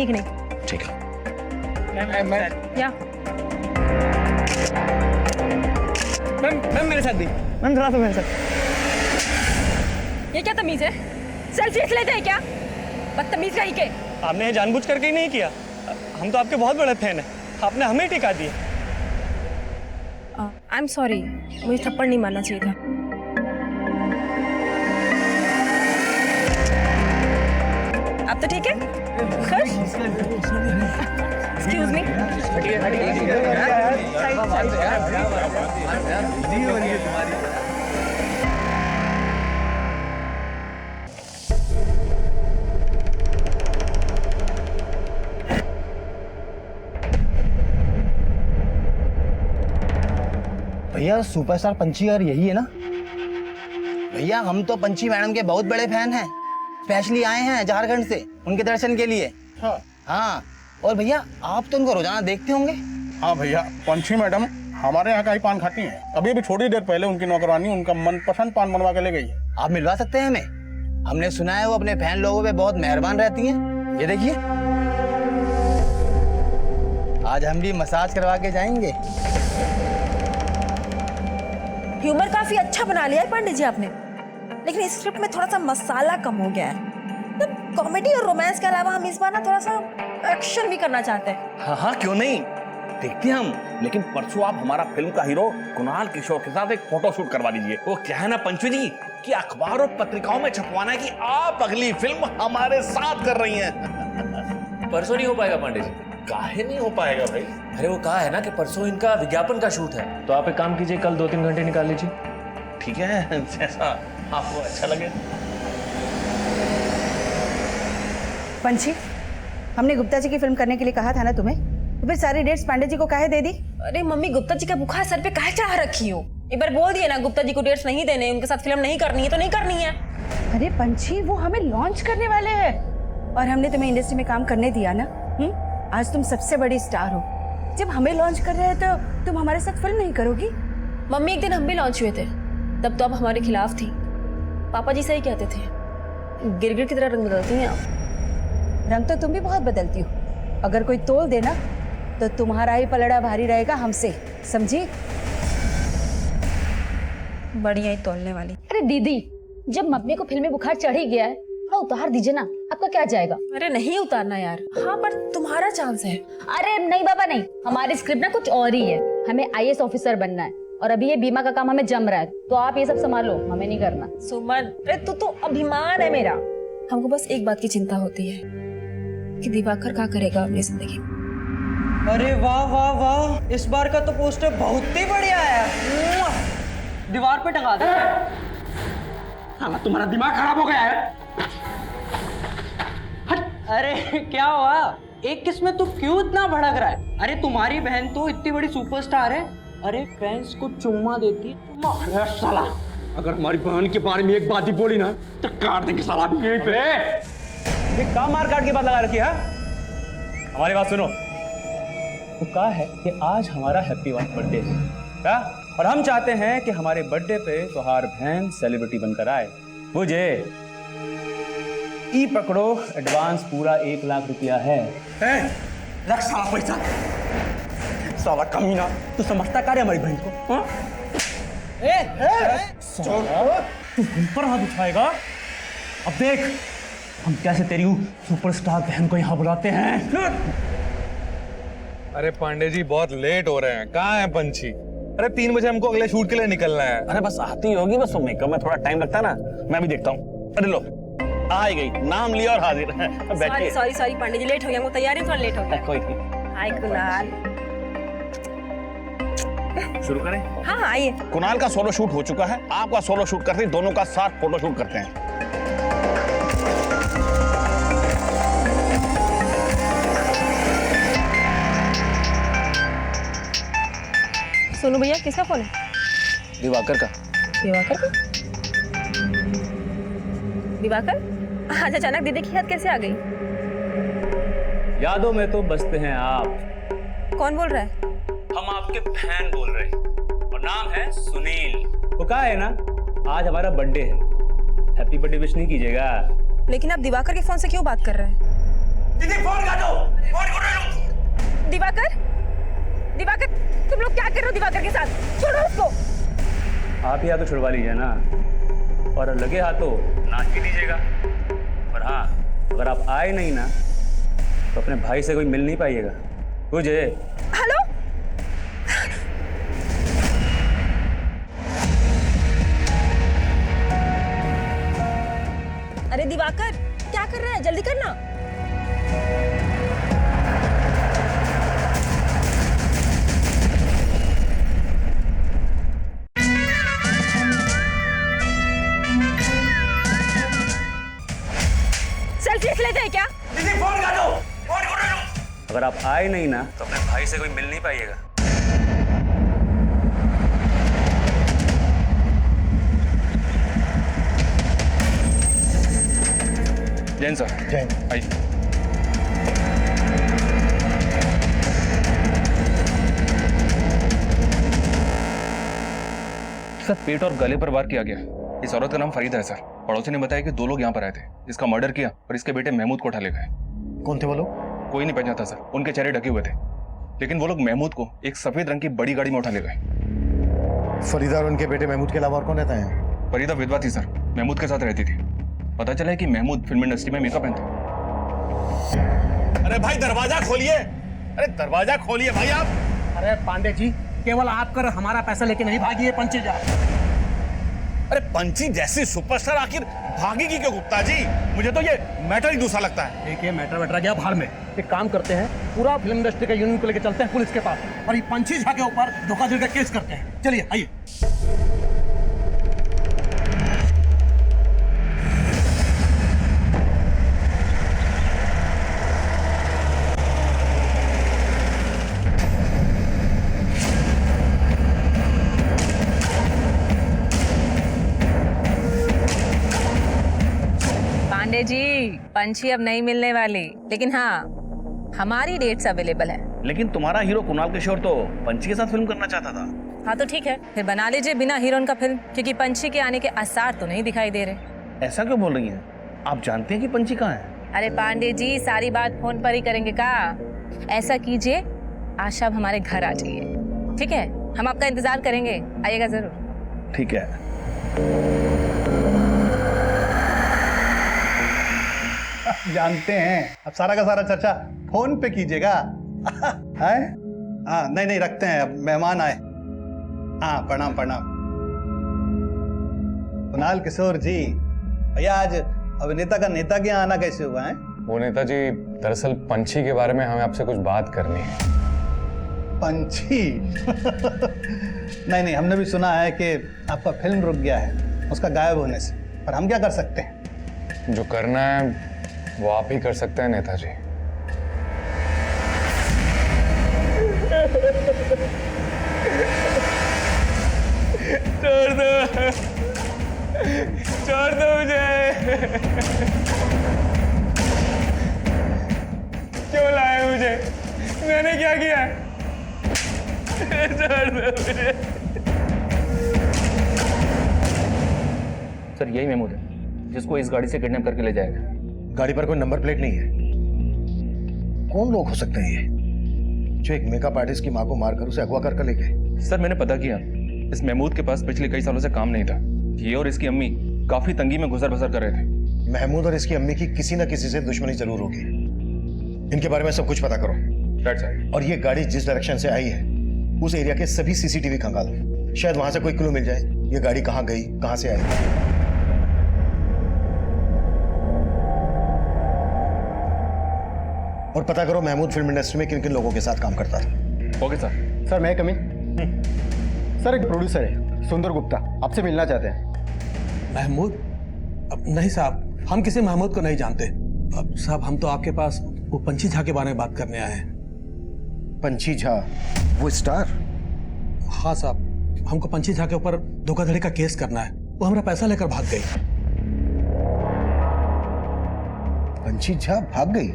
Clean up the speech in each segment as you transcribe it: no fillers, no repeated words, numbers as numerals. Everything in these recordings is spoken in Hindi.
ठीक नहीं? ठीक है। या मैम मेरे साथ भी। मैम थोड़ा सा मेरे साथ। ये क्या तमीज है? सेल्फी लेते हैं क्या? बदतमीज कहीं के। आपने ये जानबूझ करके ही नहीं किया। हम तो आपके बहुत बड़े फैन हैं। आपने हमें टिका दिया। आई एम सॉरी, मुझे थप्पड़ नहीं मारना चाहिए था। अब तो ठीक है? खुश? Excuse me. भैया सुपरस्टार पंची और यही है ना? भैया हम तो पंची मैडम के बहुत बड़े फैन हैं। स्पेशली आए हैं झारखंड से उनके दर्शन के लिए। हाँ और भैया आप तो उनको रोजाना देखते होंगे। हाँ भैया, पंची मैडम हमारे यहाँ का ही पान खाती हैं। अभी भी थोड़ी देर पहले उनकी नौकरानी उनका मनपसंद पान बनवा के ले गई है। आप मिलवा सकते हैं हमें? हमने सुना है वो अपने फैन लोगों पे बहुत मेहरबान रहती हैं। ये देखिए, आज हम भी मसाज करवा के जाएंगे। ह्यूमर काफी अच्छा बना लिया है पांडे जी आपने, लेकिन इस स्क्रिप्ट में थोड़ा सा मसाला कम हो गया है। तो कॉमेडी और रोमांस के अलावा हम इस बार ना थोड़ा सा एक्शन भी करना चाहते हैं। हाँ हाँ क्यों नहीं, देखते हैं हम। लेकिन परसों आप हमारा फिल्म का हीरो कुणाल किशोर के साथ एक फोटो शूट करवा दीजिए। वो क्या है ना पंचू जी कि अखबार और पत्रिकाओं में छपवाना है कि आप अगली फिल्म हमारे साथ कर रही हैं। परसों नहीं हो पाएगा पांडे जी। काहे नहीं हो पाएगा भाई? अरे वो कहा है ना कि परसों इनका विज्ञापन का शूट है, तो आप एक काम कीजिए, कल 2-3 घंटे निकाल लीजिए। ठीक है, जैसा आपको अच्छा लगे। पंछी, हमने गुप्ता जी की फिल्म करने के लिए कहा था ना तुम्हें, तो फिर सारी डेट्स पांडे जी को काहे दे दी? अरे मम्मी, गुप्ता जी का बुखार सर पे काहे चढ़ा रखी हो? एक बार बोल दिए ना गुप्ता जी को डेट्स नहीं देने, उनके साथ फिल्म नहीं करनी है तो नहीं करनी है। अरे पंछी, वो हमें लॉन्च करने वाले हैं और हमने तुम्हें इंडस्ट्री में काम करने दिया ना। आज तुम सबसे बड़ी स्टार हो, जब हमें लॉन्च कर रहे हैं तो तुम हमारे साथ फिल्म नहीं करोगी? मम्मी, एक दिन हम भी लॉन्च हुए थे, तब तो आप हमारे खिलाफ थी। पापा जी सही कहते थे, गिरगिट की तरह रंग बदलती हैं आप। रंग तो तुम भी बहुत बदलती हो। अगर कोई तोल देना तो तुम्हारा ही पलड़ा भारी रहेगा हमसे, समझी? बढ़िया ही तोलने वाली। अरे दीदी, जब मम्मी को फिल्मी बुखार चढ़ ही गया है, थोड़ा उतार दीजिए ना, आपका क्या जाएगा? अरे नहीं उतारना यार। हाँ पर तुम्हारा चांस है। अरे नहीं बाबा नहीं, हमारी स्क्रिप्ट ना कुछ और ही है। हमें आईएएस ऑफिसर बनना है और अभी ये बीमा का काम हमें जम रहा है, तो आप ये सब संभालो, हमें नहीं करना। सुमन, अरे तू तो अभिमान है मेरा। हमको बस एक बात की चिंता होती है कि दिवाकर क्या करेगा अपनी जिंदगी में। अरे वाह वाह वाह, इस बार का तो पोस्टर बहुत ही बढ़िया है। दीवार पे टंगा दे। हाँ, तुम्हारा दिमाग खराब हो गया है। अरे क्या हुआ? एक किस में तू क्यों इतना भड़क रहा है? अरे तुम्हारी बहन तो इतनी बड़ी सुपरस्टार है। अरे फैंस को चुम्मा देती। अरे साला, अगर हमारी बहन के बारे में एक बात ही बोली ना तो काट देंगे साला भी यहीं पे। ये काम मार काट के बात लगा रखी है? हमारी बात सुनो। वो कहा है कि आज हमारा हैप्पी वन बर्थडे है क्या? और हम चाहते हैं कि हमारे बर्थडे पे तुम्हार बहन सेलिब्रिटी बनकर आए। मुझे ई पकड़ो, एडवांस पूरा 1 लाख रुपया है। रख साला पैसा। साला कमीना, तू समझता क्या रे हमारी बहन को? हाँ? तू हम पर हाथ उठाएगा? अब देख हम कैसे तेरी सुपरस्टार बहन को यहाँ बुलाते हैं। अरे पांडे जी बहुत लेट हो रहे हैं। कहाँ है पंछी? अरे 3 बजे हमको अगले शूट के लिए निकलना है। अरे बस आती होगी, बस मेकअप में थोड़ा टाइम लगता है ना, मैं भी देखता हूँ। अरे लो आ ही गई, नाम लिया और हाजिर। बैठिए। सॉरी पांडे जी, लेट हो गया, वो तैयारी थोड़ा लेट हो गया। कोई नहीं। हाय कुणाल। शुरू करें? हाँ आइए। कुणाल का सोलो शूट हो चुका है, आपका सोलो शूट करते हैं, दोनों का साथ फोटो शूट करते हैं। सोनू भैया, किसका फोन है? दिवाकर का। दिवाकर का? दिवाकर? आज अचानक दीदी की याद कैसे आ गई? यादों में तो बसते हैं आप। कौन बोल रहा है? हम आपके फैन बोल रहे हैं और नाम है सुनील। वो कहा है ना, आज हमारा बर्थडे है, हैप्पी बर्थडे विश नहीं कीजिएगा? लेकिन आप दिवाकर के फोन से क्यों बात कर रहे हैं? दीदी फोन काटो, फोन काटो। दिवाकर, दिवाकर, तुम लोग क्या कर रहे हो दिवाकर के साथ? छोड़ो उसको। आप ही या तो छुड़वा लीजिए ना, और लगे हाथों नाच भी दीजिएगा। और हाँ, अगर आप आए नहीं ना तो अपने भाई से कोई मिल नहीं पाइएगा। मुझे हेलो, अरे दिवाकर क्या कर रहा है? जल्दी करना। सेल्फी लेते हैं क्या? दीदी फोन काटो, फोन काटो। अगर आप आए नहीं ना तो अपने भाई से कोई मिल नहीं पाइएगा। जैन सर, जैन। आइए। सर, पेट और गले पर वार किया गया। इस औरत का नाम फरीदा है सर। पड़ोसी ने बताया कि 2 लोग यहाँ पर आए थे, इसका मर्डर किया और इसके बेटे महमूद को उठा ले गए। कौन थे वो लोग? कोई नहीं पहचानता सर, उनके चेहरे ढके हुए थे, लेकिन वो लोग महमूद को एक सफेद रंग की बड़ी गाड़ी में उठा ले गए। फरीदा और उनके बेटे महमूद के अलावा और कौन रहता है? फरीदा विधवा थी सर, महमूद के साथ रहती थी। पता चला है कि महमूद फिल्म इंडस्ट्री में मेकअप मैन था। अरे भाई दरवाजा खोलिए, अरे दरवाजा खोलिए भाई आप। अरे पांडे जी, केवल आप कर हमारा पैसा लेके नहीं भागिए पंची जा। अरे पंची जैसी सुपरस्टार आखिर भागेगी क्यों गुप्ता जी? मुझे तो ये मैटर ही दूसरा लगता है। देखिए मैटर गया भाड़ में। एक काम करते हैं, पूरा फिल्म इंडस्ट्री का यूनियन को लेकर चलते हैं पुलिस के पास और ये पंची झा के ऊपर धोखाधड़ी का केस करते हैं। चलिए आइए। पांडे जी, पंछी अब नहीं मिलने वाली, लेकिन हाँ हमारी डेट्स अवेलेबल है। लेकिन तुम्हारा हीरो कुणाल किशोर तो पंची के साथ फिल्म करना चाहता था। हाँ तो ठीक है, फिर बना लीजिए बिना हीरोइन का फिल्म, क्योंकि पंछी के आने के आसार तो नहीं दिखाई दे रहे। ऐसा क्यों बोल रही हैं? आप जानते हैं कि पंची कहाँ है? अरे पांडे जी, सारी बात फोन पर ही करेंगे का? ऐसा कीजिए, आज शाम हमारे घर आ जाइए, ठीक है? हम आपका इंतजार करेंगे, आइएगा जरूर। ठीक है। जानते हैं, अब सारा का सारा चर्चा फोन पे कीजिएगा। है? हाँ, नहीं रखते हैं, अब मेहमान आए। हाँ, प्रणाम प्रणाम। कुणाल किशोर जी, भैया आज अभिनेता का नेता के यहाँ आना कैसे हुआ है? वो नेताजी, दरअसल पंछी के बारे में हमें आपसे कुछ बात करनी है। पंछी? नहीं, हमने भी सुना है कि आपका फिल्म रुक गया है उसका गायब होने से, पर हम क्या कर सकते हैं? जो करना है वो आप ही कर सकते हैं नेताजी। छोड़ दो मुझे। क्यों लाए मुझे? मैंने क्या किया? छोड़ दो मुझे। सर यही महमूद है जिसको इस गाड़ी से किडनैप करके ले जाएगा। गाड़ी पर कोई नंबर प्लेट नहीं है। कौन लोग हो सकते हैं ये जो एक मेकअप आर्टिस्ट की मां को मारकर उसे अगवा कर ले गए? सर मैंने पता किया, इस महमूद के पास पिछले कई सालों से काम नहीं था। ये और इसकी अम्मी काफी तंगी में गुजर बसर कर रहे थे। महमूद और इसकी अम्मी की किसी न किसी से दुश्मनी जरूर होगी। इनके बारे में सब कुछ पता करो। और ये गाड़ी जिस डायरेक्शन से आई है उस एरिया के सभी सीसीटीवी खंगालो, शायद वहां से कोई क्लू मिल जाए ये गाड़ी कहाँ गई, कहां से आई। और पता करो महमूद फिल्म इंडस्ट्री में किन किन लोगों के साथ काम करता था। Okay sir. सर मैं कमी सर, एक प्रोड्यूसर है सुंदर गुप्ता, आपसे मिलना चाहते हैं। महमूद? अब नहीं साहब, हम किसी महमूद को नहीं जानते। अब साहब हम तो आपके पास वो पंछी झा के बारे में बात करने आए हैं। पंछी झा? वो स्टार? हाँ साहब, हमको पंछी झा के ऊपर धोखाधड़ी का केस करना है। वो हमारा पैसा लेकर भाग गई। पंछी झा भाग गई?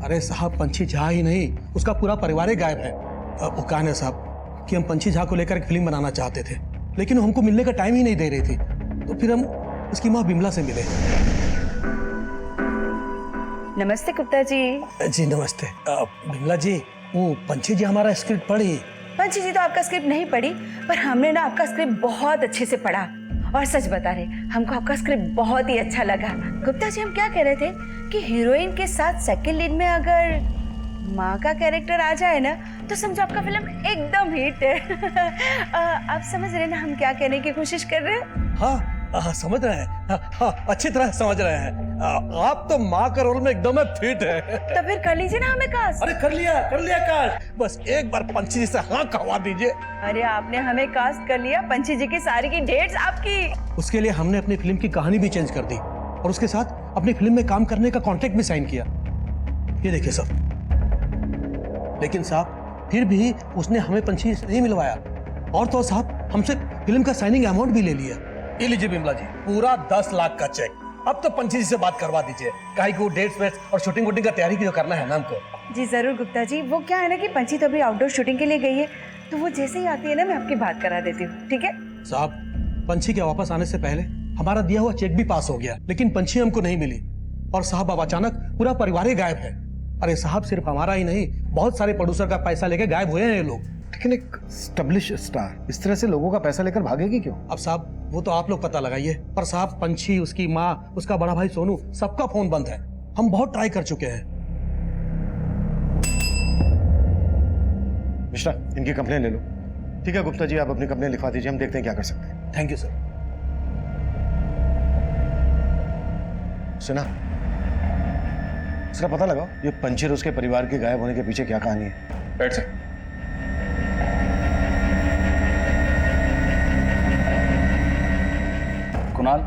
अरे साहब, पंछी झा ही नहीं, उसका पूरा परिवार ही गायब है। वो कहा है साहब कि हम पंछी झा को लेकर एक फिल्म बनाना चाहते थे, लेकिन वो हमको मिलने का टाइम ही नहीं दे रही थी। तो फिर हम उसकी माँ बिमला से मिले। नमस्ते गुप्ता जी। जी नमस्ते। बिमला जी, वो पंछी जी हमारा स्क्रिप्ट पढ़ी? पंछी जी तो आपका स्क्रिप्ट नहीं पढ़ी, पर हमने ना आपका स्क्रिप्ट बहुत अच्छे से पढ़ा और सच बता रहे हमको आपका स्क्रिप्ट बहुत ही अच्छा लगा। गुप्ता जी हम क्या कह रहे थे कि हीरोइन के साथ सेकंड लीड में अगर माँ का कैरेक्टर आ जाए ना तो समझो आपका फिल्म एकदम हिट है। आप समझ रहे हैं ना हम क्या कहने की कोशिश कर रहे हैं? हाँ, समझ रहे हैं। हाँ, अच्छी तरह समझ रहे हैं। आप तो माँ का रोल में एकदम फिट है। तो फिर कर लीजिए ना हमें कास्ट। अरे कर लिया कास्ट। बस एक बार पंछी जी से हाँ कहवा दीजिए। अरे आपने हमें कास्ट कर लिया, पंछी जी की सारी की डेट्स आपकी। उसके लिए हमने अपनी फिल्म की कहानी भी चेंज कर दी और उसके साथ अपनी फिल्म में काम करने का कॉन्ट्रैक्ट भी साइन किया। ये देखिए सब। लेकिन साहब फिर भी उसने हमें पंछी से नहीं मिलवाया और तो साहब हमसे फिल्म का साइनिंग अमाउंट भी ले लिया। ये लीजिए बिमला जी, पूरा 10 लाख का चेक। अब तो पंछी जी से बात करवा दीजिए, काहे को डेट्स वेट्स और शूटिंग वूटिंग का तैयारी भी जो करना है ना हमको। जी जरूर गुप्ता जी। वो क्या है ना कि पंछी तो अभी आउटडोर शूटिंग के लिए गई है, तो वो जैसे ही आती है ना मैं आपकी बात करा देती हूँ, ठीक है? साहब पंछी के वापस आने से पहले हमारा दिया हुआ चेक भी पास हो गया, लेकिन पंछी हमको नहीं मिली और साहब अब अचानक पूरा परिवार ही गायब है। अरे साहब सिर्फ हमारा ही नहीं, बहुत सारे प्रोड्यूसर का पैसा लेके गायब हुए हैं ये लोग। लेकिन एक स्टैब्लिश स्टार इस तरह से लोगों का पैसा लेकर भागेगी क्यों? अब साहब वो तो आप लोग पता लगाइए, पर साहब पंछी, उसकी माँ, उसका बड़ा भाई सोनू, सबका फोन बंद है। हम बहुत ट्राई कर चुके हैं। मिश्रा, इनकी कंप्लेन ले लो। ठीक है गुप्ता जी, आप अपनी कंप्लेन लिखवा दीजिए, हम देखते हैं क्या कर सकते हैं। Thank you sir. सुना पता लगाओ ये पंछी और उसके परिवार के गायब होने के पीछे क्या कहानी है। बैठ से। कुणाल,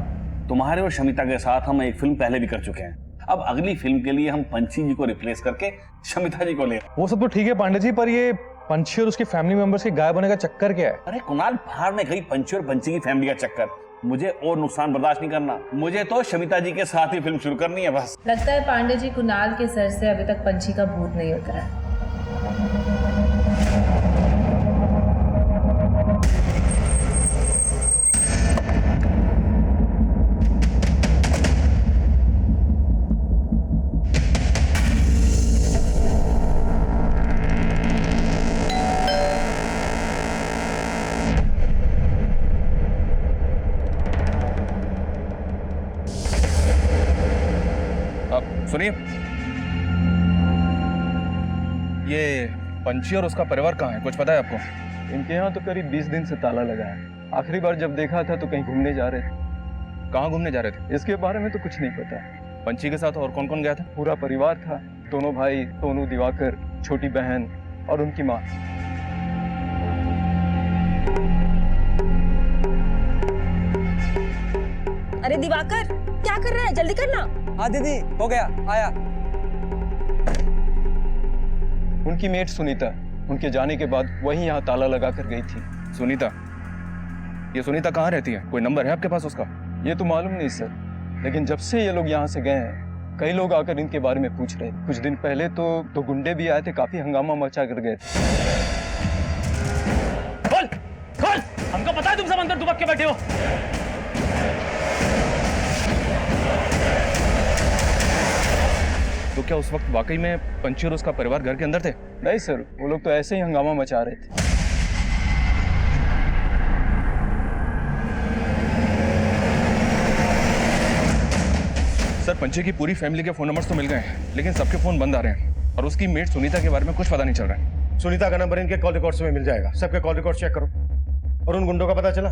तुम्हारे और शमिता के साथ हम एक फिल्म पहले भी कर चुके हैं। अब अगली फिल्म के लिए हम पंछी जी को रिप्लेस करके शमिता जी को ले। वो सब तो ठीक है पांडे जी, पर ये पंछी और उसकी फैमिली मेंबर्स के गायब होने का चक्कर क्या है? अरे कुणाल, बाहर में गई पंछी और पंछी की फैमिली का चक्कर। मुझे और नुकसान बर्दाश्त नहीं करना। मुझे तो शमिता जी के साथ ही फिल्म शुरू करनी है बस। लगता है पांडे जी कुणाल के सर से अभी तक पंछी का भूत नहीं उतरा है। सुनिए, ये पंछी और उसका परिवार कहाँ है, कुछ पता है आपको? इनके यहाँ तो करीब 20 दिन से ताला लगा है। आखिरी बार जब देखा था तो कहीं घूमने जा रहे थे। कहाँ घूमने जा रहे थे? इसके बारे में तो कुछ नहीं पता। पंछी के साथ और कौन कौन गया था? पूरा परिवार था, दोनों भाई, सोनू, दिवाकर, छोटी बहन और उनकी माँ। अरे दिवाकर, क्या कर रहा है? जल्दी करना। हाँ दीदी, हो गया, आया। उनकी मेट सुनीता उनके जाने के बाद वही यहाँ ताला लगा कर गई थी। सुनीता? ये सुनीता कहाँ रहती है? कोई नंबर है आपके पास उसका? ये तो मालूम नहीं सर, लेकिन जब से ये लोग यहाँ से गए हैं कई लोग आकर इनके बारे में पूछ रहे। कुछ दिन पहले तो 2 गुंडे भी आए थे, काफी हंगामा मचा कर गए थे। खोल, खोल! हमको पता है तुम सब अंदर दुबक के बैठे हो। तो क्या उस वक्त वाकई में पंछी और उसका परिवार घर के अंदर थे? नहीं सर, वो लोग तो ऐसे ही हंगामा मचा रहे थे। सर, पंछी की पूरी फैमिली के फोन नंबर्स तो मिल गए हैं, लेकिन सबके फोन बंद आ रहे हैं और उसकी मेट सुनीता के बारे में कुछ पता नहीं चल रहा है। सुनीता का नंबर इनके कॉल रिकॉर्ड्स में मिल जाएगा। सबके कॉल रिकॉर्ड चेक करो। और उन गुंडों का पता चला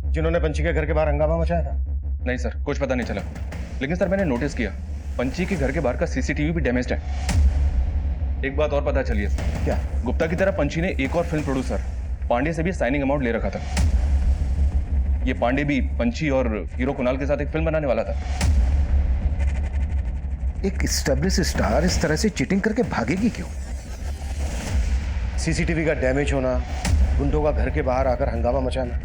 जिन्होंने पंछी के घर के बाहर हंगामा मचाया था? नहीं सर, कुछ पता नहीं चला। लेकिन सर, मैंने नोटिस किया पंछी के घर के बाहर का सीसीटीवी भी डैमेज्ड है। एक बात और पता चली है। क्या? गुप्ता की तरह पंछी ने एक और फिल्म प्रोड्यूसर पांडे से भी साइनिंग अमाउंट ले रखा था। ये पांडे भी पंछी और हीरो कुणाल के साथ एक फिल्म बनाने वाला था। एक स्टैब्लिश स्टार इस तरह से चीटिंग करके भागेगी क्यों? सीसीटीवी का डैमेज होना, गुंडों का घर के बाहर आकर हंगामा मचाना,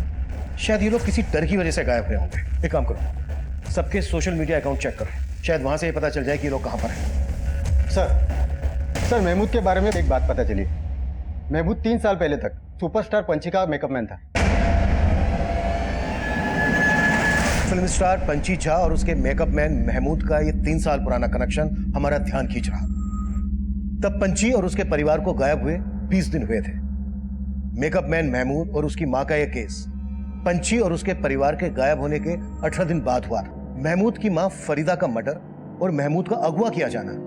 शायद ये लोग किसी डर की वजह से गायब रहे होंगे। एक काम करो, सबके सोशल मीडिया अकाउंट चेक करो, शायद वहां से ये पता चल जाए कि ये लोग कहां पर हैं। सर महमूद के बारे में एक बात पता चली। महमूद 3 साल पहले तक सुपरस्टार पंछी का मेकअप मैन था। फिल्म स्टार पंची झा और उसके मेकअप मैन महमूद का ये 3 साल पुराना कनेक्शन हमारा ध्यान खींच रहा। तब पंची और उसके परिवार को गायब हुए 20 दिन हुए थे। मेकअप मैन महमूद और उसकी मां का यह केस पंची और उसके परिवार के गायब होने के 18 दिन बाद हुआ था। महमूद की मां फरीदा का मर्डर और महमूद का अगवा किया जाना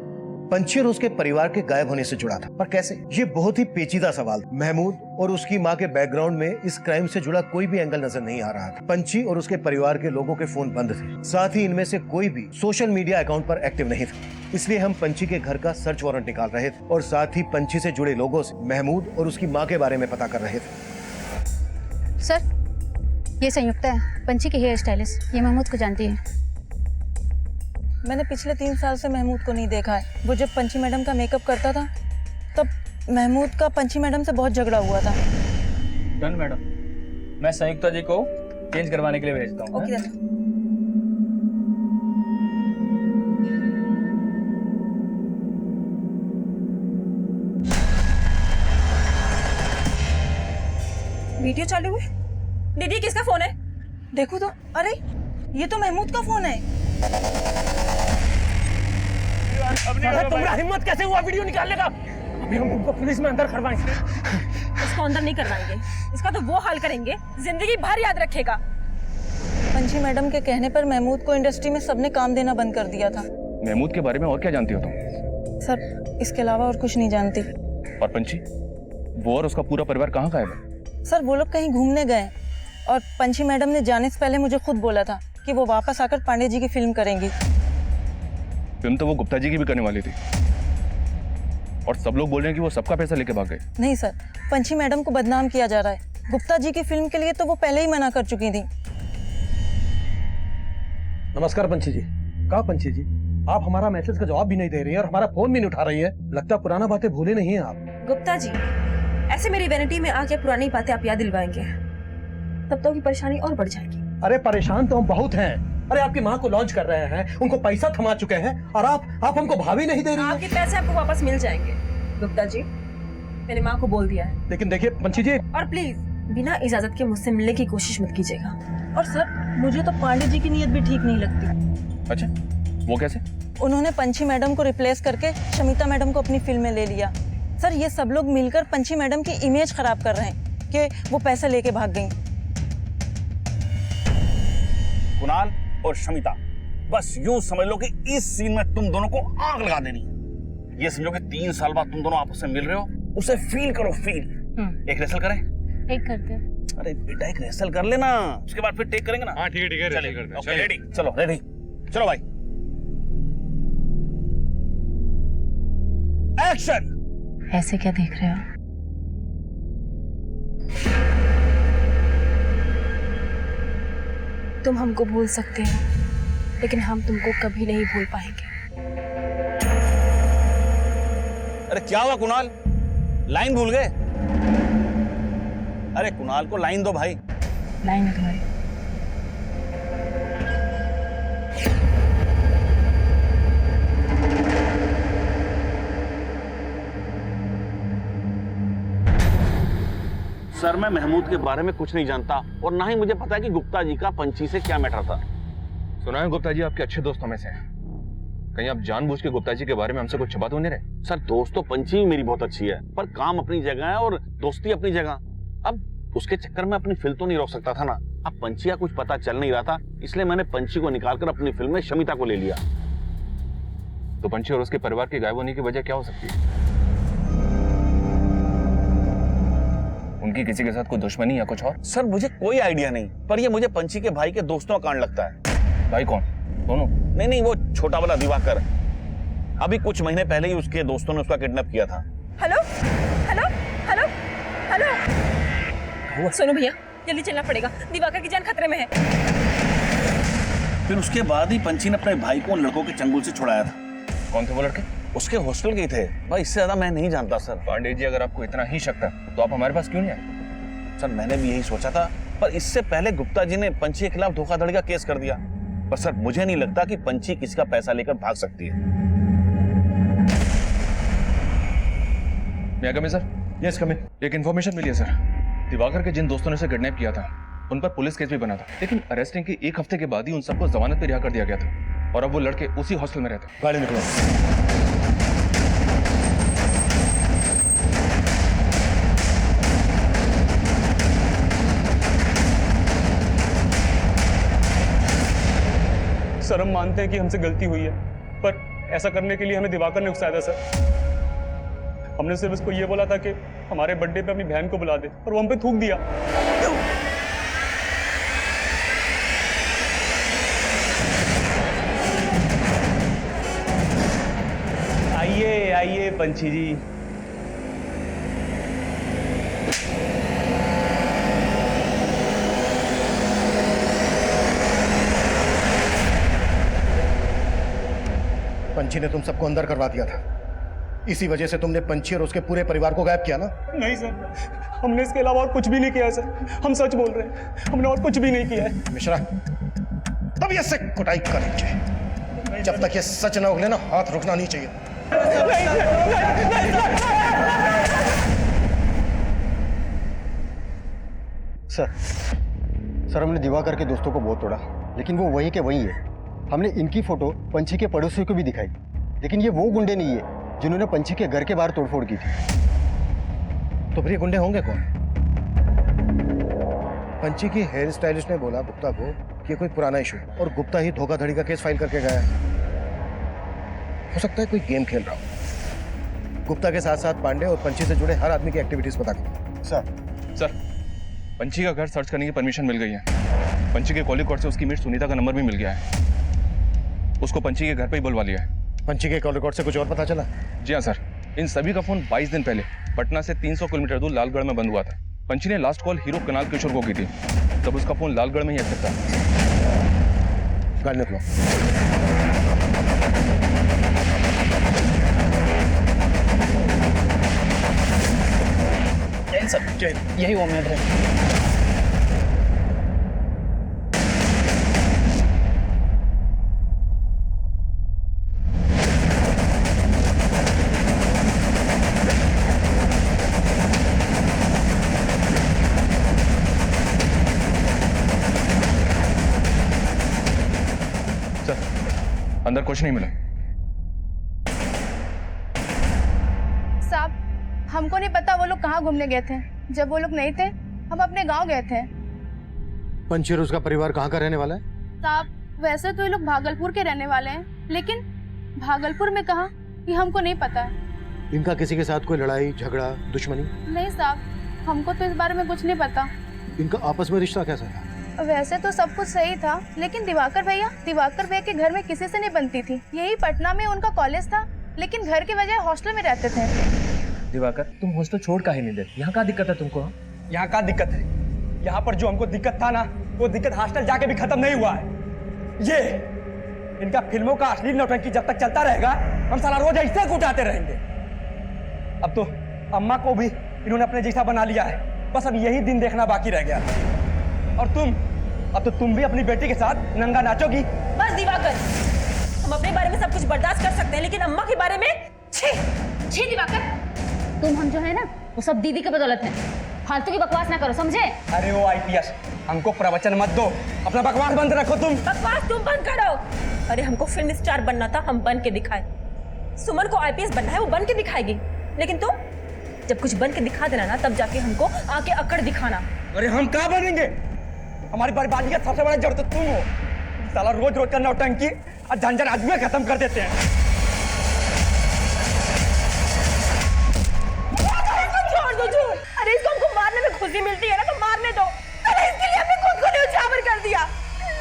पंची और उसके परिवार के गायब होने से जुड़ा था। पर कैसे? ये बहुत ही पेचीदा सवाल। महमूद और उसकी मां के बैकग्राउंड में इस क्राइम से जुड़ा कोई भी एंगल नजर नहीं आ रहा था। पंची और उसके परिवार के लोगों के फोन बंद थे, साथ ही इनमें से कोई भी सोशल मीडिया अकाउंट पर एक्टिव नहीं था। इसलिए हम पंची के घर का सर्च वारंट निकाल रहे थे और साथ ही पंची से जुड़े लोगों से महमूद और उसकी मां के बारे में पता कर रहे थे। सर, ये संयुक्ता है, पंची की हेयर स्टाइलिस्ट। ये महमूद को जानती है। मैंने पिछले 3 साल से महमूद को नहीं देखा है। वो जब पंची मैडम का मेकअप करता था तब महमूद का पंची मैडम से बहुत झगड़ा हुआ था। डन मैडम, मैं संयुक्ता जी को चेंज करवाने के लिए भेजता हूँ। ओके वीडियो चालू है। दीदी किसका फोन है? देखो तो। अरे ये तो महमूद का फोन है। तुम्हारा हिम्मत कैसे हुआ वीडियो निकालने का? अभी हम तुमको पुलिस में अंदर करवाएंगे। इसको अंदर नहीं करवाएंगे, इसका तो वो हाल करेंगे जिंदगी भर याद रखेगा। पंची मैडम के कहने पर महमूद को इंडस्ट्री में सबने काम देना बंद कर दिया था। महमूद के बारे में और क्या जानती हो तुम? सर, इसके अलावा और कुछ नहीं जानती। और पंची, वो और उसका पूरा परिवार कहाँ गायब है? सर, वो लोग कहीं घूमने गए और पंची मैडम ने जाने से पहले मुझे खुद बोला था कि वो वापस आकर पांडे जी की फिल्म करेंगी। फिल्म तो वो गुप्ता जी की भी करने वाली थी और सब लोग बोल रहे हैं कि वो सबका पैसा लेके भाग गए। नहीं सर, पंची मैडम को बदनाम किया जा रहा है। गुप्ता जी की फिल्म के लिए तो वो पहले ही मना कर चुकी थी। नमस्कार पंची जी। कहा पंची जी, आप हमारा मैसेज का जवाब भी नहीं दे रही हैं और हमारा फोन भी नहीं उठा रही है। लगता पुराना बातें भूले नहीं हैं आप। गुप्ता जी, ऐसे मेरी वैनिटी में आके पुरानी बातें आप याद दिलवाएंगे तब तो की परेशानी और बढ़ जाएगी। अरे परेशान तो हम बहुत हैं। अरे आपकी माँ को लॉन्च कर रहे हैं, उनको पैसा थमा चुके हैं और आप हमको भाभी नहीं दे रही हैं। आपके पैसे आपको वापस मिल जाएंगे गुप्ता जी, मैंने माँ को बोल दिया है। लेकिन देखिए पंची जी, और प्लीज बिना इजाजत के मुझसे मिलने की कोशिश मत कीजिएगा। और सर, मुझे तो पांडे जी की नीयत भी ठीक नहीं लगती। अच्छा, वो कैसे? उन्होंने पंची मैडम को रिप्लेस करके शमिता मैडम को अपनी फिल्म में ले लिया। सर, ये सब लोग मिलकर पंची मैडम की इमेज खराब कर रहे हैं कि वो पैसे लेके भाग गई। कुणाल और शमिता, बस यूं समझ लो कि इस सीन में तुम दोनों को आग लगा देनी है। ये समझो कि 3 साल बाद तुम दोनों आपस में मिल रहे हो, उसे फील करो, फील। एक रेसल करें? एक करते हैं। अरे बेटा, एक रेसल कर लेना, उसके बाद फिर टेक करेंगे ना। हाँ ठीक है, रेसल करते हैं। Okay, ready? चलो रेडी, चलो भाई, एक्शन। ऐसे क्या देख रहे हो? तुम हमको भूल सकते हैं लेकिन हम तुमको कभी नहीं भूल पाएंगे। अरे क्या हुआ कुणाल, लाइन भूल गए? अरे कुणाल को लाइन दो भाई। लाइन है तुम्हारी। सर, मैं महमूद के बारे में कुछ नहीं जानता और ना ही मुझे पता है कि गुप्ता जी का पंची से क्या मैटर था। सुना है गुप्ता जी आपके अच्छे दोस्तों में से हैं। कहीं आप जानबूझ के गुप्ता जी के बारे में हमसे कुछ छुपा तो नहीं रहे? सर, दोस्त तो पंची भी मेरी बहुत अच्छी है, पर काम अपनी जगह है और दोस्ती अपनी जगह। अब उसके चक्कर में अपनी फिल्म तो नहीं रोक सकता था ना। अब पंची का कुछ पता चल नहीं रहा था, इसलिए मैंने पंची को निकालकर अपनी फिल्म में शमिता को ले लिया। तो पंची और उसके परिवार के गायब होने की वजह क्या हो सकती है? उनकी किसी के साथ कोई दुश्मनी या कुछ और? सर, मुझे कोई आइडिया नहीं, पर ये मुझे पंची के भाई के दोस्तों का कांड लगता है। भाई कौन? दोनों? नहीं, वो छोटा वाला दिवाकर। अभी कुछ महीने पहले ही उसके दोस्तों ने उसका किडनैप किया था। हेलो हेलो हेलो हेलो, सुनो भैया, जल्दी चलना पड़ेगा, दिवाकर की जान खतरे में है। फिर उसके बाद ही पंची ने अपने भाई को उन लड़कों के चंगुल से छुड़ाया था। कौन थे वो लड़के? उसके हॉस्टल के थे भाई, इससे ज्यादा मैं नहीं जानता सर। पांडे जी, अगर आपको इतना ही शक था तो आप हमारे पास क्यों नहीं आए? सर, मैंने भी यही सोचा था, पर इससे पहले गुप्ता जी ने पंची के खिलाफ धोखाधड़ी का केस कर दिया। पर सर, मुझे नहीं लगता कि पंची किसी का पैसा लेकर भाग सकती है। मैं कम सर? यस कम इन। एक इन्फॉर्मेशन मिली है सर। दिवाकर के जिन दोस्तों ने उसे किडनैप किया था उन पर पुलिस केस भी बना था, लेकिन अरेस्टिंग के 1 हफ्ते के बाद ही उन सबको जमानत पे रिहा कर दिया गया था और अब वो लड़के उसी हॉस्टल में रहते हैं। गाड़ी निकलो। सर हम मानते हैं कि हमसे गलती हुई है, पर ऐसा करने के लिए हमें दिवाकर ने उकसाया था सर। हमने सिर्फ उसको ये बोला था कि हमारे बर्थडे पे अपनी बहन को बुला दे, और वो हम पे थूक दिया। आइए आइए पंछी जी। पंछी ने तुम सबको अंदर करवा दिया था, इसी वजह से तुमने पंछी और उसके पूरे परिवार को गायब किया ना? नहीं सर, हमने इसके अलावा और कुछ भी नहीं किया है सर, हम सच बोल रहे हैं, हमने और कुछ भी नहीं किया है। मिश्रा, तब ये से कुटाई करेंगे, जब तक ये सच ना उगले ना हाथ रुकना नहीं चाहिए। सर हमने दिवाकर के दोस्तों को बहुत तोड़ा, लेकिन वो वही के वही है। हमने इनकी फोटो पंछी के पड़ोसियों को भी दिखाई, लेकिन ये वो गुंडे नहीं है जिन्होंने पंछी के घर के बाहर तोड़फोड़ की थी। तो फिर ये गुंडे होंगे कौन? पंछी की हेयर स्टाइलिस्ट ने बोला गुप्ता को कि कोई पुराना इशू है और गुप्ता ही धोखाधड़ी का केस फाइल करके गया है। हो सकता है कोई गेम खेल रहा हो। गुप्ता के साथ साथ पांडे और पंछी से जुड़े हर आदमी की एक्टिविटीज पता करो। सर, पंछी का घर सर्च करने की परमिशन मिल गई है। पंछी के कॉलिंग कोड से उसकी मीट सुनीता का नंबर भी मिल गया है। उसको पंछी के घर पे ही बुलवा लिया है। पंछी के कॉल रिकॉर्ड से कुछ और पता चला? जी हाँ सर, इन सभी का फोन 22 दिन पहले पटना से 300 किलोमीटर दूर लालगढ़ में बंद हुआ था। पंछी ने लास्ट कॉल हीरो कुणाल किशोर को की थी, तब उसका फोन लालगढ़ में ही एक्टिव था। गाड़ी निकलो। सर, यही वो मेड है। अंदर कुछ नहीं मिला। साहब, हमको नहीं पता वो लोग कहाँ घूमने गए थे। जब वो लोग नहीं थे, हम अपने गांव गए थे। पंछी और उसका परिवार कहाँ का रहने वाला है? साहब, वैसे तो ये लोग भागलपुर के रहने वाले हैं, लेकिन भागलपुर में कहाँ ये हमको नहीं पता है। इनका किसी के साथ कोई लड़ाई झगड़ा दुश्मनी? नहीं साहब, हमको तो इस बारे में कुछ नहीं पता। इनका आपस में रिश्ता कैसा था? वैसे तो सब कुछ सही था, लेकिन दिवाकर भैया के घर में किसी से नहीं बनती थी। यही पटना में उनका कॉलेज था, लेकिन घर के बजाय हॉस्टल में रहते थे। दिवाकर, तुम हॉस्टल छोड़ काहे नहीं देते? यहाँ का दिक्कत है तुमको? यहाँ का दिक्कत है? यहाँ पर जो हमको दिक्कत था ना, वो दिक्कत हॉस्टल जाके भी खत्म नहीं हुआ है। ये इनका फिल्मों का असली नौटंकी जब तक चलता रहेगा, हम साला रोज ऐसे कुटाते रहेंगे। अब तो अम्मा को भी इन्होंने अपने जैसा बना लिया है, बस अब यही दिन देखना बाकी रह गया। और अब तो तुम भी अपनी बेटी के साथ नंगा नाचोगी। बस दिवाकर, हम अपने बारे में सब कुछ बर्दाश्त कर सकते हैं, लेकिन अम्मा के बारे में छी दिवाकर, तुम हम जो है ना, वो सब दीदी की बदौलत है। फालतू की बकवास ना करो, समझे? अरे वो आईपीएस, हमको प्रवचन मत दो, अपना बकवास बंद रखो। बकवास तुम बंद करो। अरे हमको फिल्म स्टार बनना था, हम बन के दिखाए। सुमन को आईपीएस बनना है, वो बन के दिखाएगी। लेकिन तुम जब कुछ बन के दिखा देना ना, तब जाके हमको आके अकड़ दिखाना। अरे हम कहाँ बनेंगे? हमारी बर्बादी का सबसे बड़ा जड़ तो तुम हो। साला रोज रोज का नौटंकी और झंझट आदमी खत्म कर देते हैं। छोड़ दो छोड़। अरे इसको हमको मारने में खुशी मिलती है ना, तो मारने दो। अरे इसके लिए हमने खुद को न्यौछावर कर दिया,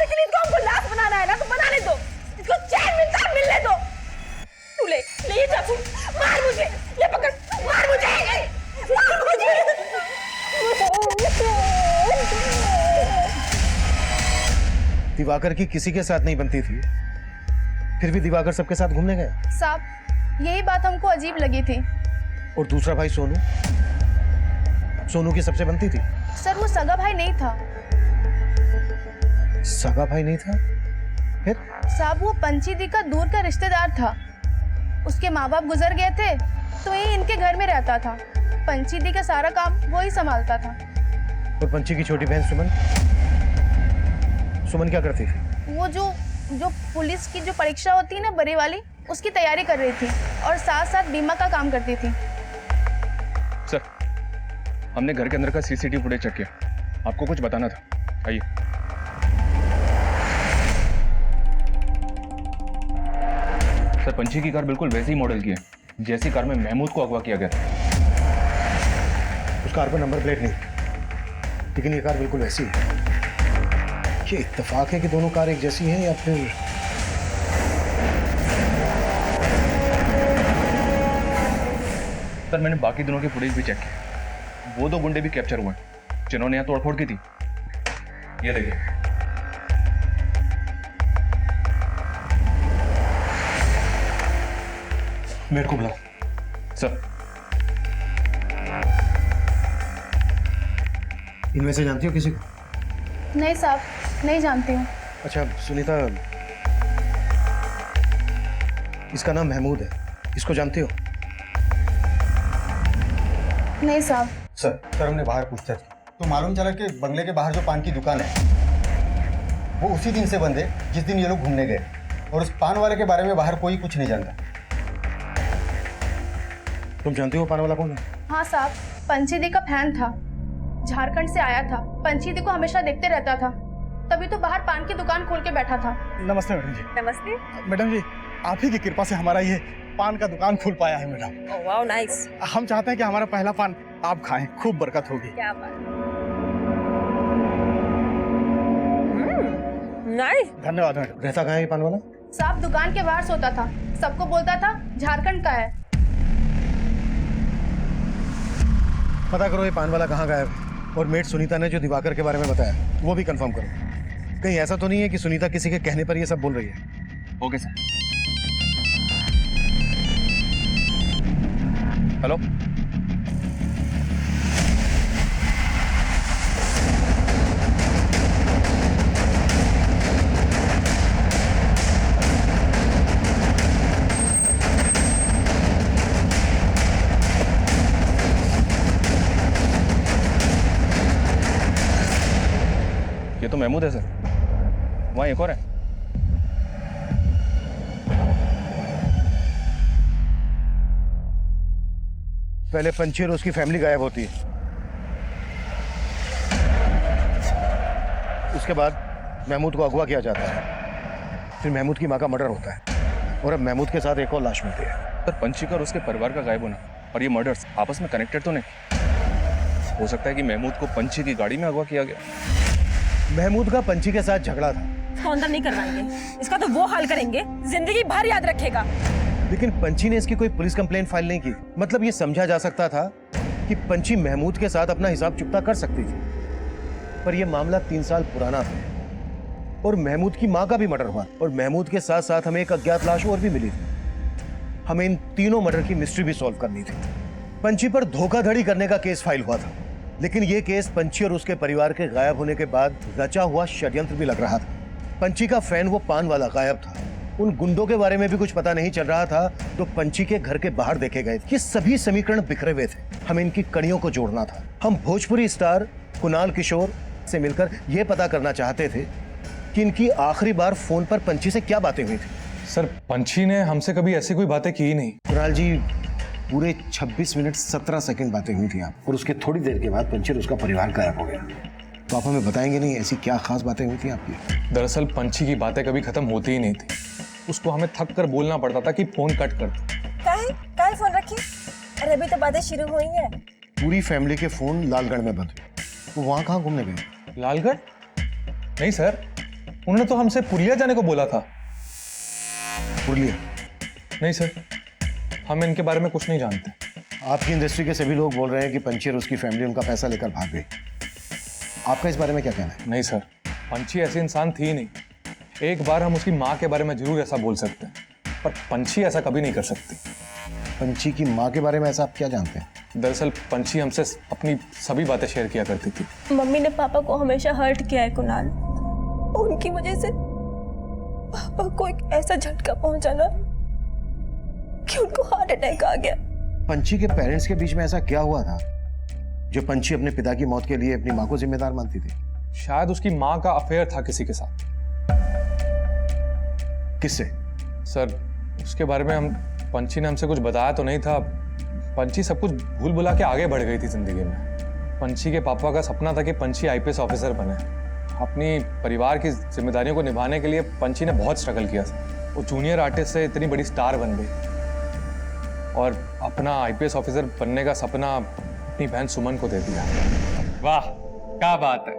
लेकिन इसको हमको लाश बनाना है ना, तो बनाने दो। इसको चैन मिलता है, मिलने दो। तू ले ये चाकू, मार मुझे। ये पकड़, मार मुझे, मार मुझे। दिवाकर की किसी के साथ नहीं बनती थी, फिर भी दिवाकर सबके साथ घूमने गए। साहब, यही बात हमको अजीब लगी थी। और दूसरा भाई सोनू की सबसे बनती थी। सर, वो सगा भाई नहीं था। सगा भाई नहीं था? फिर? साहब, वो पंछी दी का दूर का रिश्तेदार था। उसके माँ बाप गुजर गए थे, तो ये इनके घर में रहता था। पंछी दी का सारा काम वो ही संभालता था। और पंछी की छोटी बहन सुमन? सुमन क्या करती थी? वो जो जो पुलिस की जो परीक्षा होती है ना, बड़ी वाली, उसकी तैयारी कर रही थी और साथ साथ बीमा का काम करती थी। सर, हमने घर के अंदर का सीसीटीवी फुटेज चेक किया, आपको कुछ बताना था, आइए। सर, पंची की कार बिल्कुल वैसी मॉडल की है जैसी कार में महमूद को अगवा किया गया था। उस कार पर नंबर प्लेट नहीं, लेकिन ये कार बिल्कुल वैसी है। ये इत्तेफाक है कि दोनों कार एक जैसी हैं या फिर सर, मैंने बाकी दोनों के फुटेज भी चेक किया, वो 2 गुंडे भी कैप्चर हुए जिन्होंने यहाँ तोड़फोड़ की थी। ये देखिए, मेरे को बुलाओ। सर, इनमें से जानती हो किसी को? नहीं साहब, नहीं जानती हूँ। अच्छा सुनीता, इसका नाम महमूद है, इसको जानती हो? नहीं साहब। सर हमने बाहर पूछते थे तो मालूम चला कि बंगले के बाहर जो पान की दुकान है वो उसी दिन से बंद है जिस दिन ये लोग घूमने गए, और उस पान वाले के बारे में बाहर कोई कुछ नहीं जानता। तुम जानती हो पान वाला कौन है? हाँ साहब, पंचीदी का फैन था, झारखंड से आया था, पंचीदी को हमेशा देखते रहता था, तभी तो बाहर पान की दुकान खोल के बैठा था। नमस्ते मैडम जी। नमस्ते। मैडम जी, आप ही की कृपा से हमारा ये पान का दुकान खुल पाया है मैडम। Wow, nice. हम चाहते हैं कि हमारा पहला पान आप खाएं, खूब बरकत होगी। क्या बात। नाइस। धन्यवाद मैडम। रहता कहाँ है ये पान वाला? साहब दुकान के बाहर सोता था, सबको बोलता था झारखंड का है। पता करो ये पान वाला कहाँ गायब है, और मेट सुनीता ने जो दिवाकर के बारे में बताया वो भी कंफर्म करो। कहीं ऐसा तो नहीं है कि सुनीता किसी के कहने पर ये सब बोल रही है? Okay sir. हेलो, ये तो महमूद है सर, वहाँ एक और है। पहले पंची और उसकी फैमिली गायब होती है, उसके बाद महमूद को अगवा किया जाता है, फिर महमूद की माँ का मर्डर होता है, और अब महमूद के साथ एक और लाश मिलती है। सर, पंची का और उसके परिवार का गायब होना और ये मर्डर्स आपस में कनेक्टेड तो नहीं? हो सकता है कि महमूद को पंची की गाड़ी में अगवा किया गया। महमूद का पंची के साथ झगड़ा था। अंदर नहीं करवाएंगे, इसका तो वो हाल करेंगे, जिंदगी भर याद रखेगा। लेकिन पंची ने इसकी कोई पुलिस कंप्लेंट फाइल नहीं की। मतलब ये समझा जा सकता था कि पंची महमूद के साथ अपना हिसाब चुकता कर सकती थी, पर यह मामला 3 साल पुराना था और महमूद की मां का भी मर्डर हुआ, और महमूद के साथ साथ हमें एक अज्ञात लाश और भी मिली थी। हमें इन तीनों मर्डर की मिस्ट्री भी सॉल्व करनी थी। पंची पर धोखाधड़ी करने का केस फाइल हुआ था, लेकिन यह केस पंची और उसके परिवार के गायब होने के बाद रचा हुआ षड्यंत्र भी लग रहा था। पंची का फैन वो पान वाला गायब था, उन गुंडों के बारे में भी कुछ पता नहीं चल रहा था तो पंची के घर के बाहर देखे गए। ये सभी समीकरण बिखरे हुए थे, हमें इनकी कड़ियों को जोड़ना था। हम भोजपुरी स्टार कुणाल किशोर से मिलकर यह पता करना चाहते थे कि इनकी आखिरी बार फोन पर पंची से क्या बातें हुई थी। सर, पंची ने हमसे कभी ऐसी कोई बातें की ही नहीं। कुणाल जी, पूरे 26 मिनट 17 सेकंड बातें हुई थी आप, और उसके थोड़ी देर के बाद पंची और उसका परिवार गायब हो गया। तो आप हमें बताएंगे नहीं ऐसी क्या खास बातें हुई थी आपकी? दरअसल पंची की बातें कभी खत्म होती ही नहीं थी, उसको हमें थक कर बोलना पड़ता था कि फोन कट कर दो। काहे फोन रखी? अरे अभी तो बातें शुरू हुई हैं। पूरी फैमिली के फोन लालगढ़ में बंद हुए, वो वहां कहाँ घूमने गए? लालगढ़? नहीं सर, उन्होंने तो हमसे पुरलिया जाने को बोला था। पुरलिया? नहीं सर, हम इनके बारे में कुछ नहीं जानते। आपकी इंडस्ट्री के सभी लोग बोल रहे हैं कि पंची और उसकी फैमिली उनका पैसा लेकर भाग गई। आपका इस बारे में क्या कहना है? नहीं सर, पंची ऐसी इंसान थी ही नहीं। एक बार हम उसकी माँ के बारे में जरूर ऐसा बोल सकते हैं, पर पंची ऐसा कभी नहीं कर सकती। पंची की माँ के बारे में ऐसा आप क्या जानते हैं? दरअसल पंची हमसे अपनी सभी बातें शेयर किया करती थी। मम्मी ने पापा को हमेशा हर्ट किया है कुणाल, उनकी वजह से पापा को एक ऐसा झटका पहुंचा ना कि उनको हार्ट अटैक आ गया। पंची के पेरेंट्स के बीच में ऐसा क्या हुआ था जो पंची अपने पिता की मौत के लिए अपनी माँ को जिम्मेदार मानती थी? शायद उसकी माँ का अफेयर था किसी के साथ। किससे? सर उसके बारे में पंची ने हमसे कुछ बताया तो नहीं था। पंची सब कुछ भूल भुला के आगे बढ़ गई थी जिंदगी में। पंची के पापा का सपना था कि पंची आईपीएस ऑफिसर बने। अपनी परिवार की जिम्मेदारियों को निभाने के लिए पंची ने बहुत स्ट्रगल किया। वो जूनियर आर्टिस्ट से इतनी बड़ी स्टार बन गई और अपना आईपीएस ऑफिसर बनने का सपना अपनी बहन सुमन को दे दिया। वाह क्या बात है,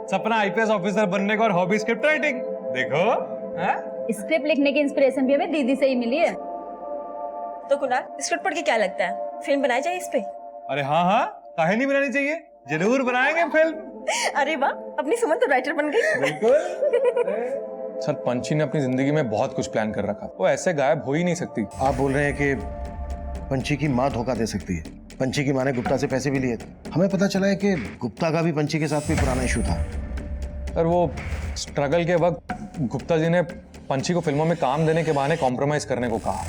सपना आईपीएस ऑफिसर बनने का और हॉबी स्क्रिप्ट राइटिंग। देखो स्क्रिप्ट लिखने की इंस्पिरेशन भी हमें दीदी से ही मिली है। तो कुणाल, स्क्रिप्ट पढ़ के क्या लगता है, फिल्म बनाई जाए इस पे? अरे हाँ हाँ, काहे नहीं बनानी चाहिए, जरूर बनाएंगे फिल्म। अरे वाह, अपनी सुमन तो राइटर बन गई। बिल्कुल। सर पंची ने अपनी जिंदगी में बहुत कुछ प्लान कर रखा, वो ऐसे गायब हो ही नहीं सकती। आप बोल रहे हैं कि पंची की माँ धोखा दे सकती है? पंची की माँ ने गुप्ता से पैसे भी लिए थे। हमें पता चला है कि गुप्ता का भी पंची के साथ कोई पुराना इशू था। सर वो स्ट्रगल के वक्त गुप्ता जी ने पंची को फिल्मों में काम देने के बहाने कॉम्प्रोमाइज करने को कहा।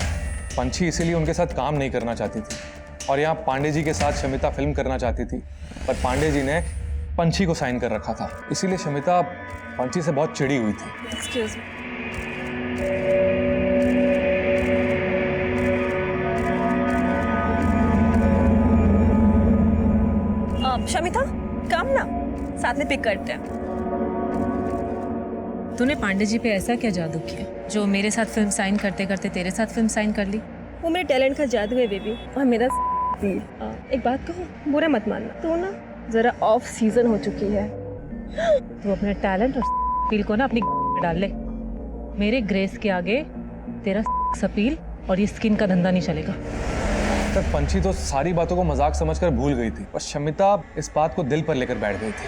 पंची इसीलिए उनके साथ काम नहीं करना चाहती थी और यहाँ पांडे जी के साथ शमिता फिल्म करना चाहती थी, पर पांडे जी ने पंची को साइन कर रखा था। इसीलिए शमिता पंची से बहुत चिड़ी हुई थी। Excuse me. शमिता, काम ना साथ में पिक करते हैं। तूने पांडे जी पे ऐसा क्या जादू किया जो मेरे साथ फिल्म साइन करते करते तेरे साथ फिल्म साइन कर ली? वो मेरे टैलेंट का जादू है बेबी, और मेरा दिल। एक बात कहूँ, बुरा मत मानना, तो ना जरा ऑफ सीजन हो चुकी है। तू अपने टैलेंट और फील को ना अपनी में डाल ले। मेरे ग्रेस के आगे तेरा सपील और ये स्किन का धंधा नहीं चलेगा। तक पंची तो सारी बातों को मजाक समझकर भूल गई थी और शमिता इस बात को दिल पर लेकर बैठ गई थी।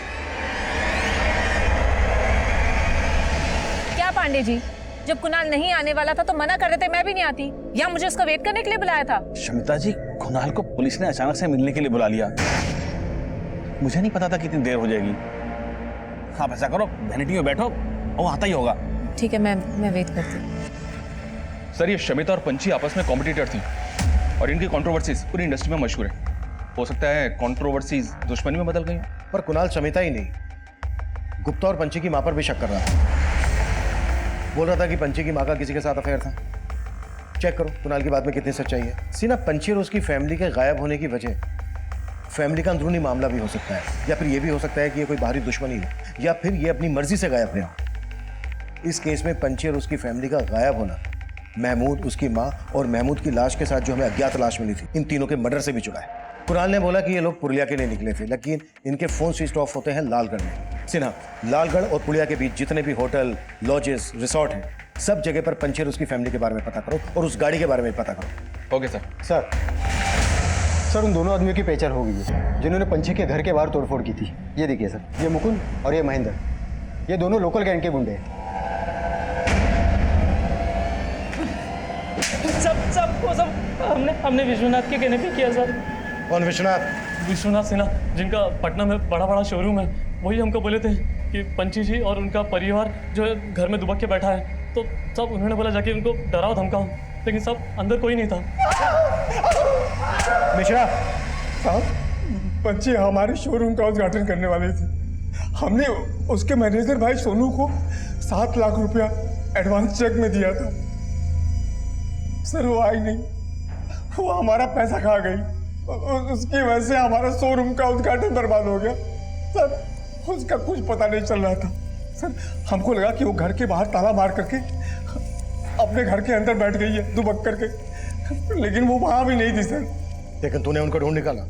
क्या पांडे जी, जब कुणाल नहीं आने वाला था तो मना कर देते, मैं भी नहीं आती, या मुझे उसका वेट करने के लिए बुलाया था? शमिता जी, कुणाल को पुलिस ने अचानक से मिलने के लिए बुला लिया। मुझे नहीं पता था कि इतनी देर हो जाएगी। आप ऐसा करो, वैनिटी में बैठो, वो आता ही होगा। ठीक है, मैं वेट करती हूँ। सर ये शमिता और पंची आपस में कॉम्पिटिटर थी और इनकी कंट्रोवर्सीज पूरी इंडस्ट्री में मशहूर है। हो सकता है कंट्रोवर्सीज दुश्मनी में बदल गई। पर कुणाल शमिता ही नहीं, गुप्ता और पंची की माँ पर भी शक कर रहा था। बोल रहा था कि पंची की माँ का किसी के साथ अफेयर था। चेक करो कुणाल की बात में कितनी सच्चाई है। सीना, पंची और उसकी फैमिली के गायब होने की वजह फैमिली का अंदरूनी मामला भी हो सकता है, या फिर यह भी हो सकता है कि ये कोई बाहरी दुश्मनी हो, या फिर ये अपनी मर्जी से गायब रहा हो। इस केस में पंची और उसकी फैमिली का गायब होना महमूद, उसकी माँ और महमूद की लाश के साथ जो हमें अज्ञात लाश मिली थी, इन तीनों के मर्डर से भी जुड़ा है। कुणाल ने बोला कि ये लोग पुरुलिया के लिए निकले थे, लेकिन इनके फोन स्विच ऑफ होते हैं लालगढ़ में। सिन्हा, लालगढ़ और पुरुलिया के बीच जितने भी होटल, लॉजेस, रिसोर्ट हैं, सब जगह पर पंची और उसकी फैमिली के बारे में पता करो और उस गाड़ी के बारे में पता करो। Okay sir. सर उन दोनों आदमियों की पहचान हो गई है जिन्होंने पंची के घर के बाहर तोड़फोड़ की थी। ये देखिए सर, ये मुकुंद और ये महेंद्र, ये दोनों लोकल गैंग के गुंडे हैं। हमने विश्वनाथ के कहने पे किया सर। कौन विश्वनाथ? विश्वनाथ सिन्हा, जिनका पटना में बड़ा शोरूम है, वही हमको बोले थे कि पंची जी और उनका परिवार जो है घर में दुबक के बैठा है, तो सब उन्होंने बोला जाके उनको डराओ धमकाओ, लेकिन सब अंदर कोई नहीं था। मिश्रा साहब, पंची हमारे शोरूम का उद्घाटन करने वाली थी। हमने उसके मैनेजर भाई सोनू को 7 लाख रुपया एडवांस चेक में दिया था। सर वो आई नहीं, वो हमारा पैसा खा गई। उसकी वजह से हमारा शोरूम का उद्घाटन बर्बाद हो गया। सर उसका कुछ पता नहीं चल रहा था। सर हमको लगा कि वो घर के बाहर ताला मार करके अपने घर के अंदर बैठ गई है दुबक करके, लेकिन वो वहां भी नहीं थी सर। लेकिन तूने उनको ढूंढ निकाला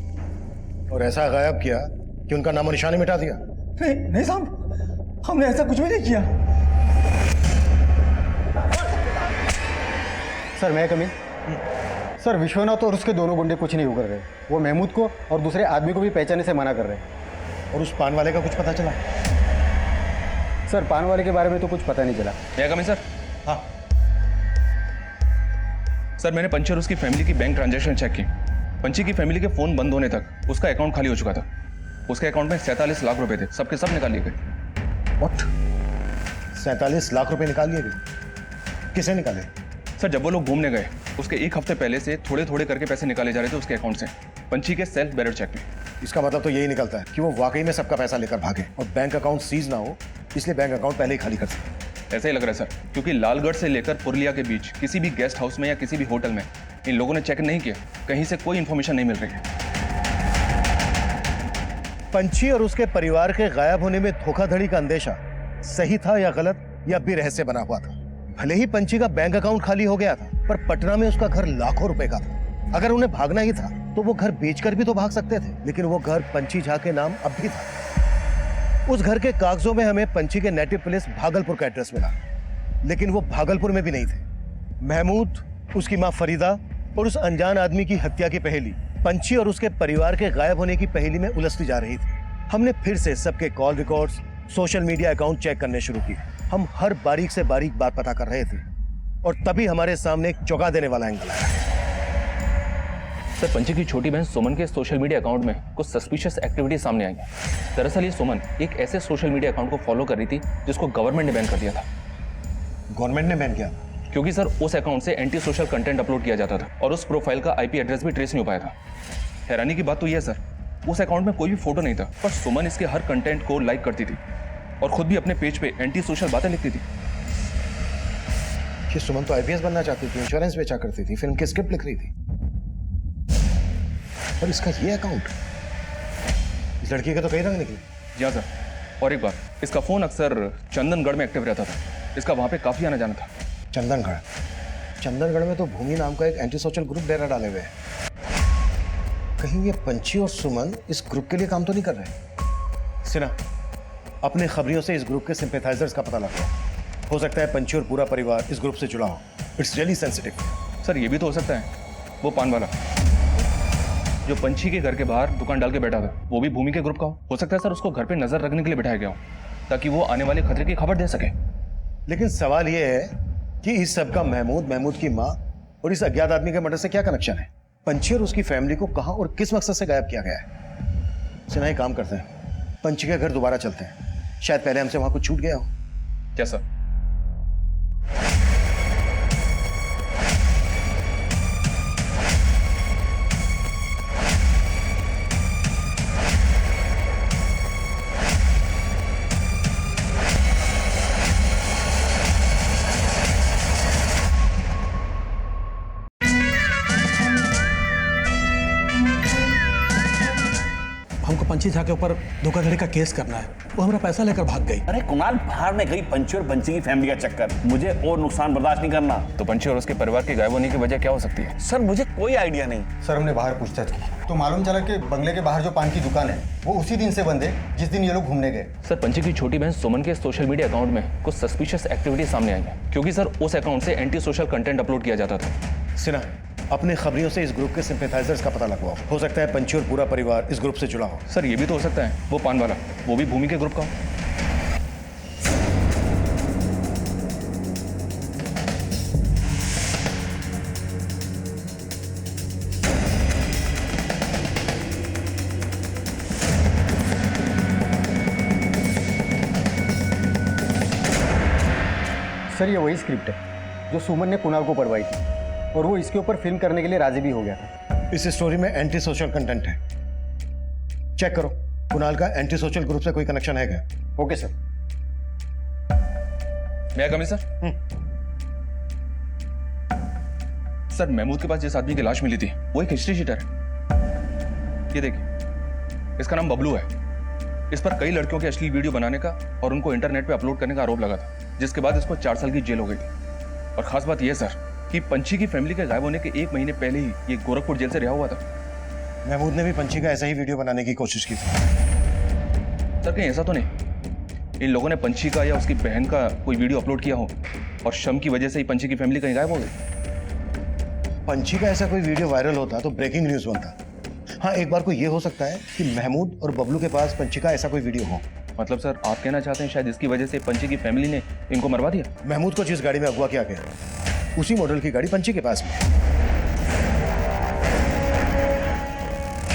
और ऐसा गायब किया कि उनका नामो निशान मिटा दिया। नहीं साहब, हमने ऐसा कुछ भी नहीं किया। सर मैं कमी सर, विश्वनाथ और उसके दोनों गुंडे कुछ नहीं कर रहे। वो महमूद को और दूसरे आदमी को भी पहचानने से मना कर रहे हैं। और उस पान वाले का कुछ पता चला? सर पान वाले के बारे में तो कुछ पता नहीं चला। मैं कमी सर? हाँ सर, मैंने पंची और उसकी फैमिली की बैंक ट्रांजैक्शन चेक की। पंची की फैमिली के फोन बंद होने तक उसका अकाउंट खाली हो चुका था। उसके अकाउंट में 47 लाख रुपए थे, सबके सब निकाल लिए गए। व्हाट? 47 लाख रुपए निकाल लिए गए? किसे निकाले? सर जब वो लोग घूमने गए उसके एक हफ्ते पहले से थोड़े थोड़े करके पैसे निकाले जा रहे थे उसके अकाउंट से, पंची के सेल्फ बेरर चेक में। इसका मतलब तो यही निकलता है कि वो वाकई में सबका पैसा लेकर भागे और बैंक अकाउंट सीज ना हो, इसलिए बैंक अकाउंट पहले ही खाली कर सके। ऐसा ही लग रहा है सर, क्योंकि लालगढ़ से लेकर पुरलिया के बीच किसी भी गेस्ट हाउस में या किसी भी होटल में इन लोगों ने चेक नहीं किया, कहीं से कोई इंफॉर्मेशन नहीं मिल रही है। पंछी और उसके परिवार के गायब होने में धोखाधड़ी का अंदेशा सही था या गलत, या भी रहस्य बना हुआ था। भले ही पंछी का बैंक अकाउंट खाली हो गया था, पर पटना में उसका घर लाखों रुपए का था। अगर उन्हें भागना ही था तो वो घर बेचकर भी तो भाग सकते थे, लेकिन वो घर पंछी झा के नाम अब भी था। उस घर के कागजों में हमें पंछी के नेटिव प्लेस भागलपुर का एड्रेस मिला, लेकिन वो भागलपुर में भी नहीं थे। महमूद, उसकी मां फरीदा और उस अनजान आदमी की हत्या की पहेली पंछी और उसके परिवार के गायब होने की पहेली में उलझती जा रही थी। हमने फिर से सबके call records, social media account check करने शुरू किए। हम हर बारीक से बारीक बात पता कर रहे थे और तभी हमारे सामने एक चौंका देने वाला एंगल आया। सर, पंछी की छोटी बहन सुमन के सोशल मीडिया अकाउंट में कुछ सस्पिशियस एक्टिविटी सामने आई है। दरअसल ये सुमन एक ऐसे सोशल मीडिया अकाउंट को फॉलो कर रही थी जिसको गवर्नमेंट ने बैन कर दिया था। गवर्नमेंट ने बैन किया? क्योंकि सर उस अकाउंट से एंटी सोशल कंटेंट अपलोड किया जाता था और उस प्रोफाइल का आईपी एड्रेस भी ट्रेस नहीं हो पाया था। हैरानी की बात तो यह है सर, उस अकाउंट में कोई भी फोटो नहीं था, पर सुमन इसके हर कंटेंट को लाइक करती थी और खुद भी अपने पेज पे एंटी सोशल बातें लिखती थी। कि सुमन तो आईपीएस बनना चाहती थी, इंश्योरेंस बेचा करती थी, फिल्म की स्क्रिप्ट लिख रही थी, और इसका ये अकाउंट, इस लड़की के तो कई रंग निकले। जी हाँ सर, और एक बात, इसका फोन अक्सर चंदनगढ़ में एक्टिव रहता था, इसका वहां पे काफी आना जाना था। चंदनगढ़? चंदनगढ़ में तो भूमि नाम का एक एंटी सोशल ग्रुप डेरा डाले हुए हैं। कहीं ये पंछी और सुमन इस ग्रुप के लिए काम तो नहीं कर रहे? सिन्हा, अपने खबरियों से इस ग्रुप के सिंपैथाइजर्स का पता लगाओ। हो सकता है पंछी और पूरा परिवार इस ग्रुप से जुड़ा हो। It's really sensitive. सर ये भी तो हो सकता है, वो पान वाला जो पंछी के घर के बाहर दुकान डाल के बैठा था, वो भी भूमि के ग्रुप का हो सकता है सर, उसको घर पे नजर रखने के लिए बिठाया गया हो ताकि वो आने वाले खतरे की खबर दे सके। लेकिन सवाल ये है कि इस सब का महमूद की माँ और इस अज्ञात आदमी के मर्डर से क्या कनेक्शन है? पंछी और उसकी फैमिली को कहां और किस मकसद से गायब किया गया है? सिन्हा, एक काम करते हैं, पंछी के घर दोबारा चलते हैं, शायद पहले हमसे वहां कुछ छूट गया हो। क्या सर? हमको पंछी झा के ऊपर धोखाधड़ी का केस करना है, वो हमारा पैसा लेकर भाग गई। अरे कुणाल, बाहर में गई पंछी और पंछी की फैमिली का चक्कर, मुझे और नुकसान बर्दाश्त नहीं करना। तो पंछी और उसके परिवार के गायब होने की वजह क्या हो सकती है? सर मुझे कोई आइडिया नहीं। सर हमने बाहर पूछताछ की तो मालूम चला कि बंगले के बाहर जो पान की दुकान है वो उसी दिन से बंद है जिस दिन ये लोग घूमने गए। सर, पंछी की छोटी बहन सुमन के सोशल मीडिया अकाउंट में कुछ सस्पिशियस एक्टिविटी सामने आई है, क्योंकि सर उस अकाउंट से एंटी सोशल कंटेंट अपलोड किया जाता था। सिन्हा, अपने खबरियों से इस ग्रुप के सिंपैथाइजर्स का पता लगवाओ। हो सकता है पंछी और पूरा परिवार इस ग्रुप से जुड़ा हो। सर ये भी तो हो सकता है, वो पान वाला, वो भी भूमि के ग्रुप का हो। सर ये वही स्क्रिप्ट है जो सुमन ने कुणाल को पढ़वाई थी और वो इसके ऊपर फिल्म करने के लिए राजी भी हो गया था। इस स्टोरी में एंटी सोशल कंटेंट है, चेक करो कुणाल का एंटी सोशल ग्रुप से कोई कनेक्शन है क्या? Okay sir. मैं कमी सर? सर, महमूद के पास जिस आदमी की लाश मिली थी वो एक हिस्ट्री शीटर है। ये देखिए, इसका नाम बबलू है। इस पर कई लड़कियों के अश्लील वीडियो बनाने का और उनको इंटरनेट पे अपलोड करने का आरोप लगा था, जिसके बाद इसको 4 साल की जेल हो गई थी। और खास बात यह सर कि पंछी की फैमिली के गायब होने के 1 महीने पहले ही ये गोरखपुर जेल से रिहा हुआ था। महमूद ने भी पंछी का ऐसा ही वीडियो बनाने की कोशिश की थी। सर कहीं ऐसा तो नहीं इन लोगों ने पंछी का या उसकी बहन का कोई वीडियो अपलोड किया हो और शम की वजह से ही पंछी की फैमिली कहीं गायब हो गई? पंछी का ऐसा कोई वीडियो वायरल होता तो ब्रेकिंग न्यूज बनता। हाँ, एक बार को ये हो सकता है कि महमूद और बबलू के पास पंछी का ऐसा कोई वीडियो हो। मतलब सर आप कहना चाहते हैं शायद इसकी वजह से पंछी की फैमिली ने इनको मरवा दिया? महमूद को जिस गाड़ी में अगवा किया गया उसी मॉडल की गाड़ी पंछी के पास में।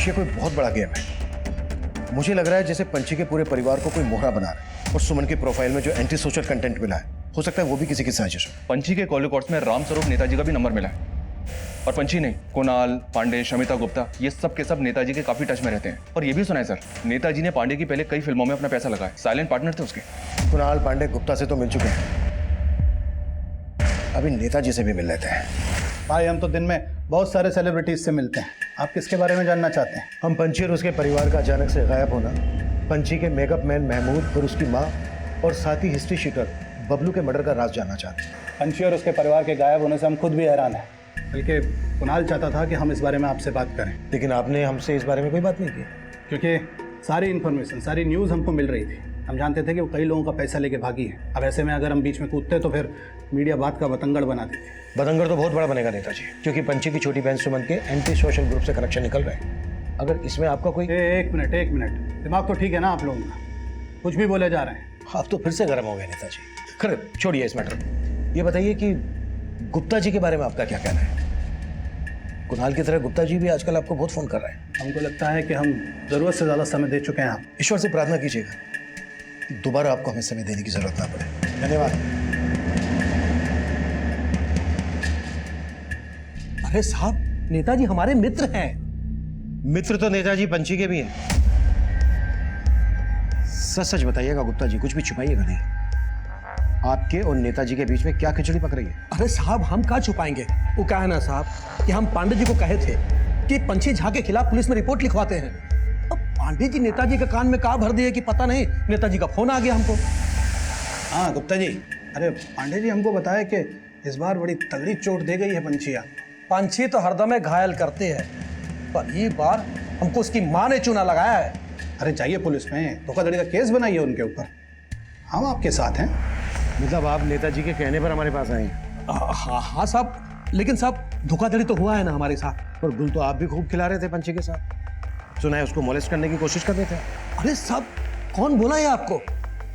ये कोई बहुत बड़ा गेम है। मुझे लग रहा है जैसे पंछी के पूरे परिवार को कोई मोहरा बना रहा है और सुमन की प्रोफाइल में जो एंटी सोशल कंटेंट मिला है, हो सकता है वो भी किसी की साजिश हो। पंछी के कॉल रिकॉर्ड्स में राम स्वरूप नेताजी का भी नंबर मिला है। और पंची नहीं, कुणाल पांडे, शमिता गुप्ता, ये सब के सब नेताजी के काफी टच में रहते हैं। और ये भी सुना है सर, नेताजी ने पांडे की पहले कई फिल्मों में अपना पैसा लगाया, साइलेंट पार्टनर थे उसके। कुणाल पांडे गुप्ता से तो मिल चुके हैं, अभी नेताजी से भी मिल लेते हैं। भाई हम तो दिन में बहुत सारे सेलिब्रिटीज से मिलते हैं, आप किसके बारे में जानना चाहते हैं? हम पंची और उसके परिवार का अचानक से गायब होना, पंची के मेकअप मैन महमूद और उसकी माँ, और साथ ही हिस्ट्री शीटर बबलू के मर्डर का राज जानना चाहते हैं। पंची और उसके परिवार के गायब होने से हम खुद भी हैरान हैं, बल्कि कुणाल चाहता था कि हम इस बारे में आपसे बात करें, लेकिन आपने हमसे इस बारे में कोई बात नहीं की। क्योंकि सारी इन्फॉर्मेशन, सारी न्यूज़ हमको मिल रही थी। हम जानते थे कि वो कई लोगों का पैसा लेके भागी है। अब ऐसे में अगर हम बीच में कूदते तो फिर मीडिया बात का बतंगड़ बना देती। बतंगड़ तो बहुत बड़ा बनेगा नेताजी, क्योंकि पंची की छोटी बहन सुमन के एंटी सोशल ग्रुप से कनेक्शन निकल रहे हैं। अगर इसमें आपका कोई एक मिनट, दिमाग तो ठीक है ना आप लोगों का? कुछ भी बोले जा रहे हैं। आप तो फिर से गर्म हो गए नेताजी। खैर छोड़िए इस मैटर, ये बताइए कि गुप्ता जी के बारे में आपका क्या कहना है? कुणाल की तरह गुप्ता जी भी आजकल आपको बहुत फोन कर रहे हैं। हमको लगता है कि हम जरूरत से ज़्यादा समय दे चुके हैं। आप ईश्वर से प्रार्थना कीजिएगा कि दोबारा आपको हमें समय देने की जरूरत ना पड़े। धन्यवाद। अरे साहब, नेताजी हमारे मित्र हैं। मित्र तो नेताजी पंची के भी हैं। सच सच बताइएगा गुप्ता जी, कुछ भी छुपाइएगा नहीं। आपके और नेताजी के बीच में क्या खिचड़ी पक रही है? अरे साहब, हम क्या छुपाएंगे? वो क्या है ना साहब कि हम पांडे जी को कहे थे कि पंछी झा के खिलाफ पुलिस में रिपोर्ट लिखवाते हैं। अब पांडे जी नेताजी के कान में कहा भर दिए कि पता नहीं, नेताजी का फोन आ गया हमको। हाँ गुप्ता जी, अरे पांडे जी हमको बताया कि इस बार बड़ी तगड़ी चोट दे गई है पंछिया। पंछी तो हरदम घायल करते हैं, पर ये बार हमको उसकी माँ ने चूना लगाया है। अरे जाइए पुलिस में, धोखाधड़ी का केस बनाइए उनके ऊपर, हम आपके साथ हैं। मतलब आप नेताजी के कहने पर हमारे पास आए हैं? हाँ साहब, लेकिन साहब धोखाधड़ी तो हुआ है ना हमारे साथ। और गुल तो आप भी खूब खिला रहे थे पंची के साथ, सुना है उसको मोलेस्ट करने की कोशिश कर रहे थे। अरे साहब, कौन बोला ये आपको?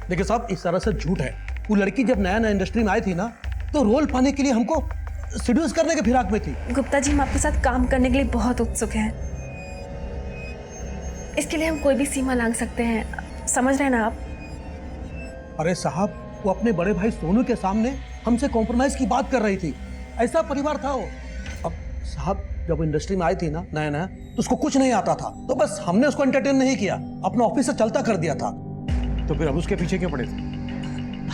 देखिए साहब, इस तरह से झूठ है। वो लड़की जब नया नया इंडस्ट्री में आई थी ना, तो रोल पाने के लिए हमको सीड्यूस करने के फिराक में थी। गुप्ता जी, हम आपके साथ काम करने के लिए बहुत उत्सुक हैं। इसके लिए हम कोई भी सीमा लांघ सकते हैं, समझ रहे हैं ना आप? अरे साहब, वो अपने बड़े भाई सोनू के सामने हमसे कॉम्प्रोमाइज की बात कर रही थी। ऐसा परिवार था वो। अब साहब, जब इंडस्ट्री में आई थी ना नया नया, तो उसको कुछ नहीं आता था, तो बस हमने उसको एंटरटेन नहीं किया, अपना ऑफिस से चलता कर दिया था। तो फिर अब उसके पीछे क्यों पड़े थे?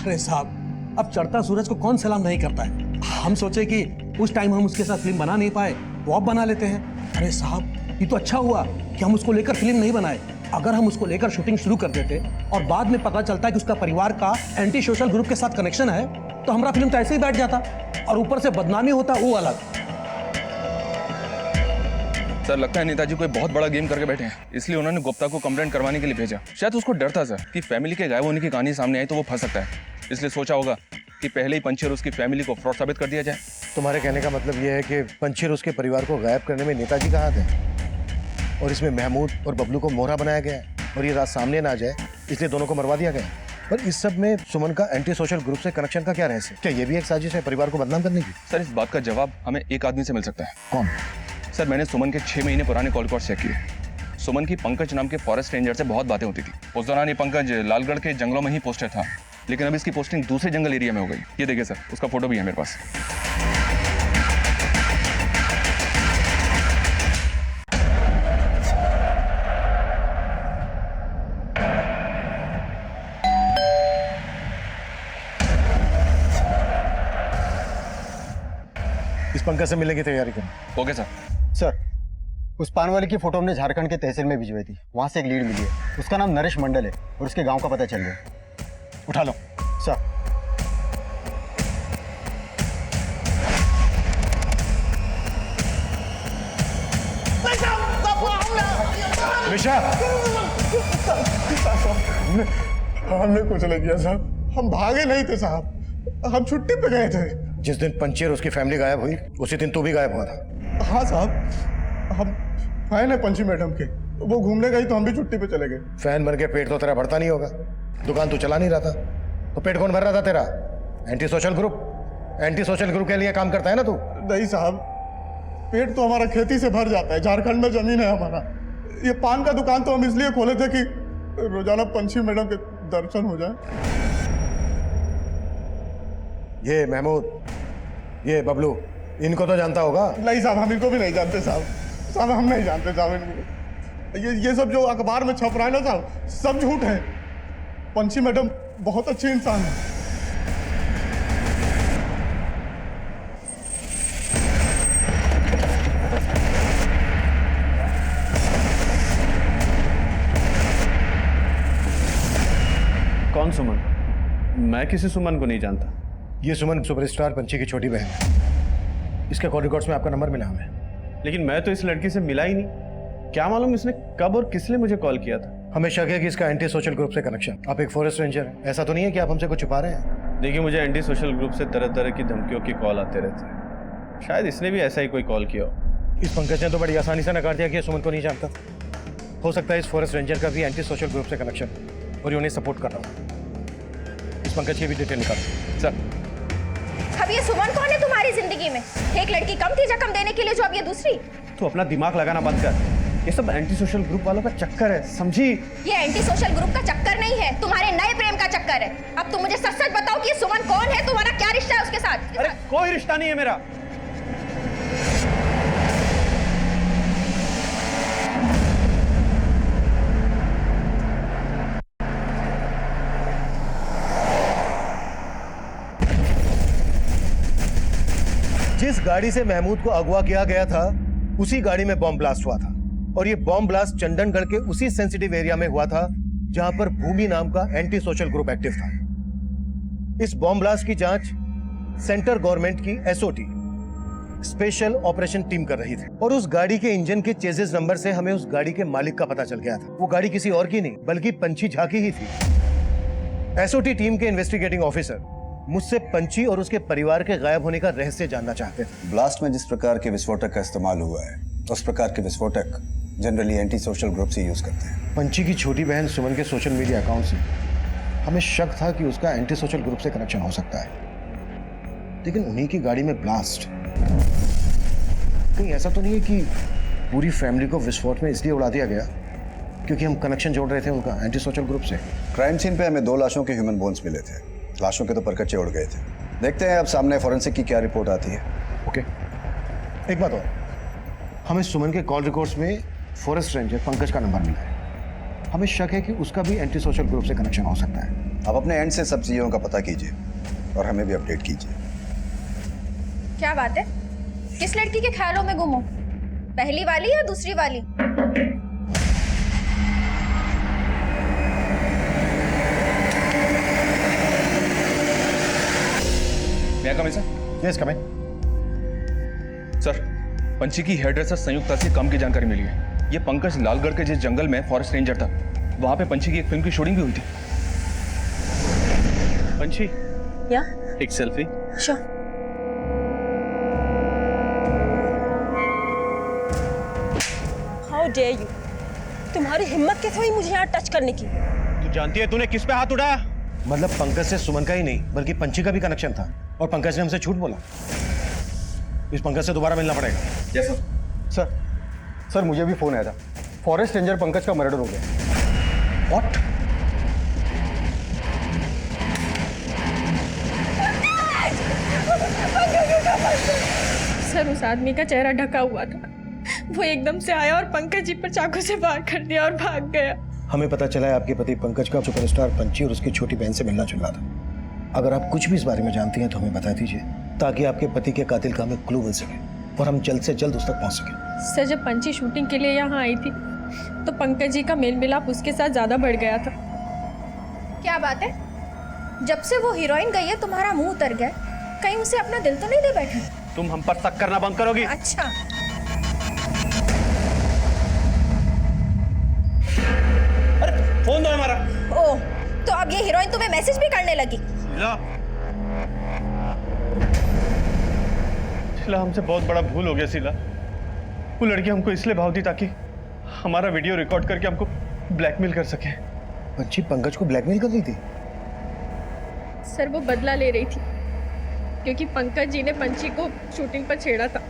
अरे साहब, अब चढ़ता सूरज को कौन सलाम नहीं करता है। हम सोचे कि उस टाइम हम उसके साथ फिल्म बना नहीं पाए, तो अब बना लेते हैं। अरे साहब, ये तो अच्छा हुआ कि हम उसको लेकर फिल्म नहीं बनाए। अगर हम उसको लेकर शूटिंग शुरू कर देते और बाद में पता चलता है कि उसका परिवार का एंटी सोशल ग्रुप के साथ कनेक्शन है, तो हमारा फिल्म तो ऐसे ही बैठ जाता, और ऊपर से बदनामी होता वो अलग। सर, लगता है नेताजी कोई बहुत बड़ा गेम करके बैठे हैं, इसलिए उन्होंने गुप्ता को कंप्लेंट करवाने के लिए भेजा। शायद उसको डर था सर कि फैमिली के गायब होने की कहानी सामने आई तो वो फंस सकता है, इसलिए सोचा होगा कि पहले ही पंची और उसकी फैमिली को फ्रॉड साबित कर दिया जाए। तुम्हारे कहने का मतलब यह है कि पंची और उसके परिवार को गायब करने में नेताजी का हाथ है, और इसमें महमूद और बबलू को मोहरा बनाया गया है, और ये रात सामने ना आ जाए इसलिए दोनों को मरवा दिया गया। पर इस सब में सुमन का एंटी सोशल ग्रुप से कनेक्शन का क्या रहस्य? क्या ये भी एक साजिश है परिवार को बदनाम करने की? सर, इस बात का जवाब हमें एक आदमी से मिल सकता है। कौन? सर, मैंने सुमन के 6 महीने पुराने कॉल रिकॉर्ड चेक किए। सुमन की पंकज नाम के फॉरेस्ट रेंजर से बहुत बातें होती थी। उस दौरान ये पंकज लालगढ़ के जंगलों में ही पोस्टेड था, लेकिन अब इसकी पोस्टिंग दूसरे जंगल एरिया में हो गई। ये देखिए सर, उसका फोटो भी है मेरे पास। इस पंकज से मिलने की तैयारी करो। Okay sir. सर, उस पान वाले की फोटो हमने झारखंड के तहसील में भिजवाई थी, वहां से एक लीड मिली है। उसका नाम नरेश मंडल है और उसके गांव का पता चल गया। उठा लो। सर। निशा, हमने कुछ नहीं किया साहब, हम भागे नहीं थे साहब, हम छुट्टी पे गए थे। जिस दिन पंची और उसकी फैमिली गायब हुई उसी दिन तू भी गायब हुआ था। हाँ साहब, हम फैन है पंची मैडम के, वो घूमने गई तो हम भी छुट्टी पे चले गए। फैन बन के पेट तो तेरा भरता नहीं होगा, दुकान तू चला नहीं रहा था, तो पेट कौन भर रहा था तेरा? एंटी सोशल ग्रुप के लिए काम करता है ना तू? नहीं साहब, पेट तो हमारा खेती से भर जाता है, झारखंड में जमीन है हमारा। ये पान का दुकान तो हम इसलिए खोले थे कि रोजाना पंची मैडम के दर्शन हो जाए। ये महमूद, ये बबलू, इनको तो जानता होगा। नहीं साहब, हम इनको भी नहीं जानते साहब। साहब हम नहीं जानते साहब इनको। ये सब जो अखबार में छप रहा है ना साहब, सब झूठ है। पंची मैडम बहुत अच्छे इंसान है। कौन सुमन? मैं किसी सुमन को नहीं जानता। ये सुमन सुपरस्टार पंची की छोटी बहन है। इसके कॉल रिकॉर्ड्स में आपका नंबर मिला हमें। लेकिन मैं तो इस लड़की से मिला ही नहीं। क्या मालूम इसने कब और किस लिए मुझे कॉल किया था। हमें शक है कि इसका एंटी सोशल ग्रुप से कनेक्शन। आप एक फॉरेस्ट रेंजर हैं, ऐसा तो नहीं है कि आप हमसे कुछ छुपा रहे हैं? देखिए, मुझे एंटी सोशल ग्रुप से तरह तरह की धमकियों की कॉल आते रहते हैं। शायद इसने भी ऐसा ही कोई कॉल किया हो। इस पंकज ने तो बड़ी आसानी से नकार दिया कि ये सुमन को नहीं जानता। हो सकता है इस फॉरेस्ट रेंजर का भी एंटी सोशल ग्रुप से कनेक्शन और ये उन्हें सपोर्ट कर रहा हूँ। इस पंकज की भी डिटेल निकालो। सर, अब ये सुमन कौन है तुम्हारी जिंदगी में? एक लड़की कम थी जख्म देने के लिए, जो अब ये दूसरी। तू अपना दिमाग लगाना बंद कर। ये सब एंटी सोशल ग्रुप वालों का चक्कर है, समझी? ये एंटी सोशल ग्रुप का चक्कर नहीं है, तुम्हारे नए प्रेम का चक्कर है। अब तुम मुझे सच सच बताओ कि ये सुमन कौन है, तुम्हारा क्या रिश्ता है उसके साथ? अरे कोई रिश्ता नहीं है मेरा। जिस गाड़ी से महमूद को अगवा किया गया था, उसी गाड़ी में बॉम्ब ब्लास्ट हुआ था। और ये बॉम्ब ब्लास्ट चंदनगढ़ के उसी सेंसिटिव एरिया में हुआ था जहां पर भूमि नाम का एंटी सोशल ग्रुप एक्टिव था। इस बॉम्ब ब्लास्ट की जांच सेंटर गवर्नमेंट की एसओटी स्पेशल ऑपरेशन टीम कर रही थी। और उस गाड़ी के इंजन के चेसिस नंबर से हमें उस गाड़ी के मालिक का पता चल गया था। वो गाड़ी किसी और की नहीं बल्कि पंची झा की ही थी। एसओटी टीम के इन्वेस्टिगेटिंग ऑफिसर मुझसे पंची और उसके परिवार के गायब होने का रहस्य जानना चाहते थे। ब्लास्ट में जिस प्रकार के विस्फोटक का इस्तेमाल हुआ है, उस प्रकार के विस्फोटक जनरली एंटी सोशल ग्रुप से यूज करते हैं। पंची की छोटी बहन सुमन के सोशल मीडिया अकाउंट से हमें शक था कि उसका एंटी सोशल ग्रुप से कनेक्शन हो सकता है। लेकिन उन्हीं की गाड़ी में ब्लास्ट, कहीं ऐसा तो नहीं है कि पूरी फैमिली को विस्फोट में इसलिए उड़ा दिया गया क्योंकि हम कनेक्शन जोड़ रहे थे उनका एंटी सोशल ग्रुप से? क्राइम सीन पे हमें 2 लाशों के ह्यूमन बोन्स मिले थे। लाशों के तो परकच्चे उड़ गए थे। देखते हैं अब सामने फॉरेंसिक की क्या रिपोर्ट आती है। ओके, एक बात और, हमें सुमन के कॉल रिकॉर्ड्स में फॉरेस्ट रेंजर पंकज का नंबर मिला है। हमें शक है कि उसका भी एंटी सोशल ग्रुप से कनेक्शन हो सकता है। आप अपने एंड से सब चीजों का पता कीजिए और हमें भी अपडेट कीजिए। क्या बात है? किस लड़की के ख्यालों में गुम हो? पहली वाली या दूसरी वाली? मैं कम सर? यस कम सर, पंची की हेयर ड्रेसर संयुक्ता से कम की जानकारी मिली है। ये पंकज लालगढ़ के जिस जंगल में फॉरेस्ट रेंजर था, वहां पे पंची की एक फिल्म की शूटिंग भी हुई थी। पंची, या एक selfie. Sure. How dare you! तुम्हारी हिम्मत कैसे हुई मुझे यहाँ टच करने की? तू जानती है तूने किस पे हाथ उठाया? मतलब पंकज से सुमन का ही नहीं बल्कि पंची का भी कनेक्शन था और पंकज ने हमसे झूठ बोला। इस पंकज से दोबारा मिलना पड़ेगा। Yes sir. सर मुझे भी फोन आया था, फॉरेस्ट रेंजर पंकज का मर्डर हो गया। व्हाट? सर उस आदमी का चेहरा ढका हुआ था। वो एकदम से आया और पंकज जी पर चाकू से वार कर दिया और भाग गया। हमें पता चला है आपके पति पंकज का सुपरस्टार पंची और उसकी छोटी बहन से मिलना जुलना था। अगर आप कुछ भी इस बारे में जानती हैं तो हमें बता दीजिए ताकि आपके पति के कातिल का हमें क्लू मिल सके और हम जल्द से जल्द उस तक पहुंच सके। सर जब पंची शूटिंग के लिए यहाँ आई थी तो पंकज जी का मेल मिलाप उसके साथ ज्यादा बढ़ गया था। क्या बात है? जब से वो हीरोइन गई है तुम्हारा मुंह उतर गया। कहीं उसे अपना दिल तो नहीं दे बैठे? तुम हम पर शक करना बंद करोगी? अच्छा, अरे फोन दो हमारा। ओह, तो अब ये हीरोइन तुम्हें मैसेज भी करने लगी? शीला, हमसे बहुत बड़ा भूल हो गया शीला। वो लड़की हमको इसलिए भाव दी ताकि हमारा वीडियो रिकॉर्ड करके हमको ब्लैकमेल कर सके। पंची पंकज को ब्लैकमेल कर रही थी? सर वो बदला ले रही थी क्योंकि पंकज जी ने पंची को शूटिंग पर छेड़ा था।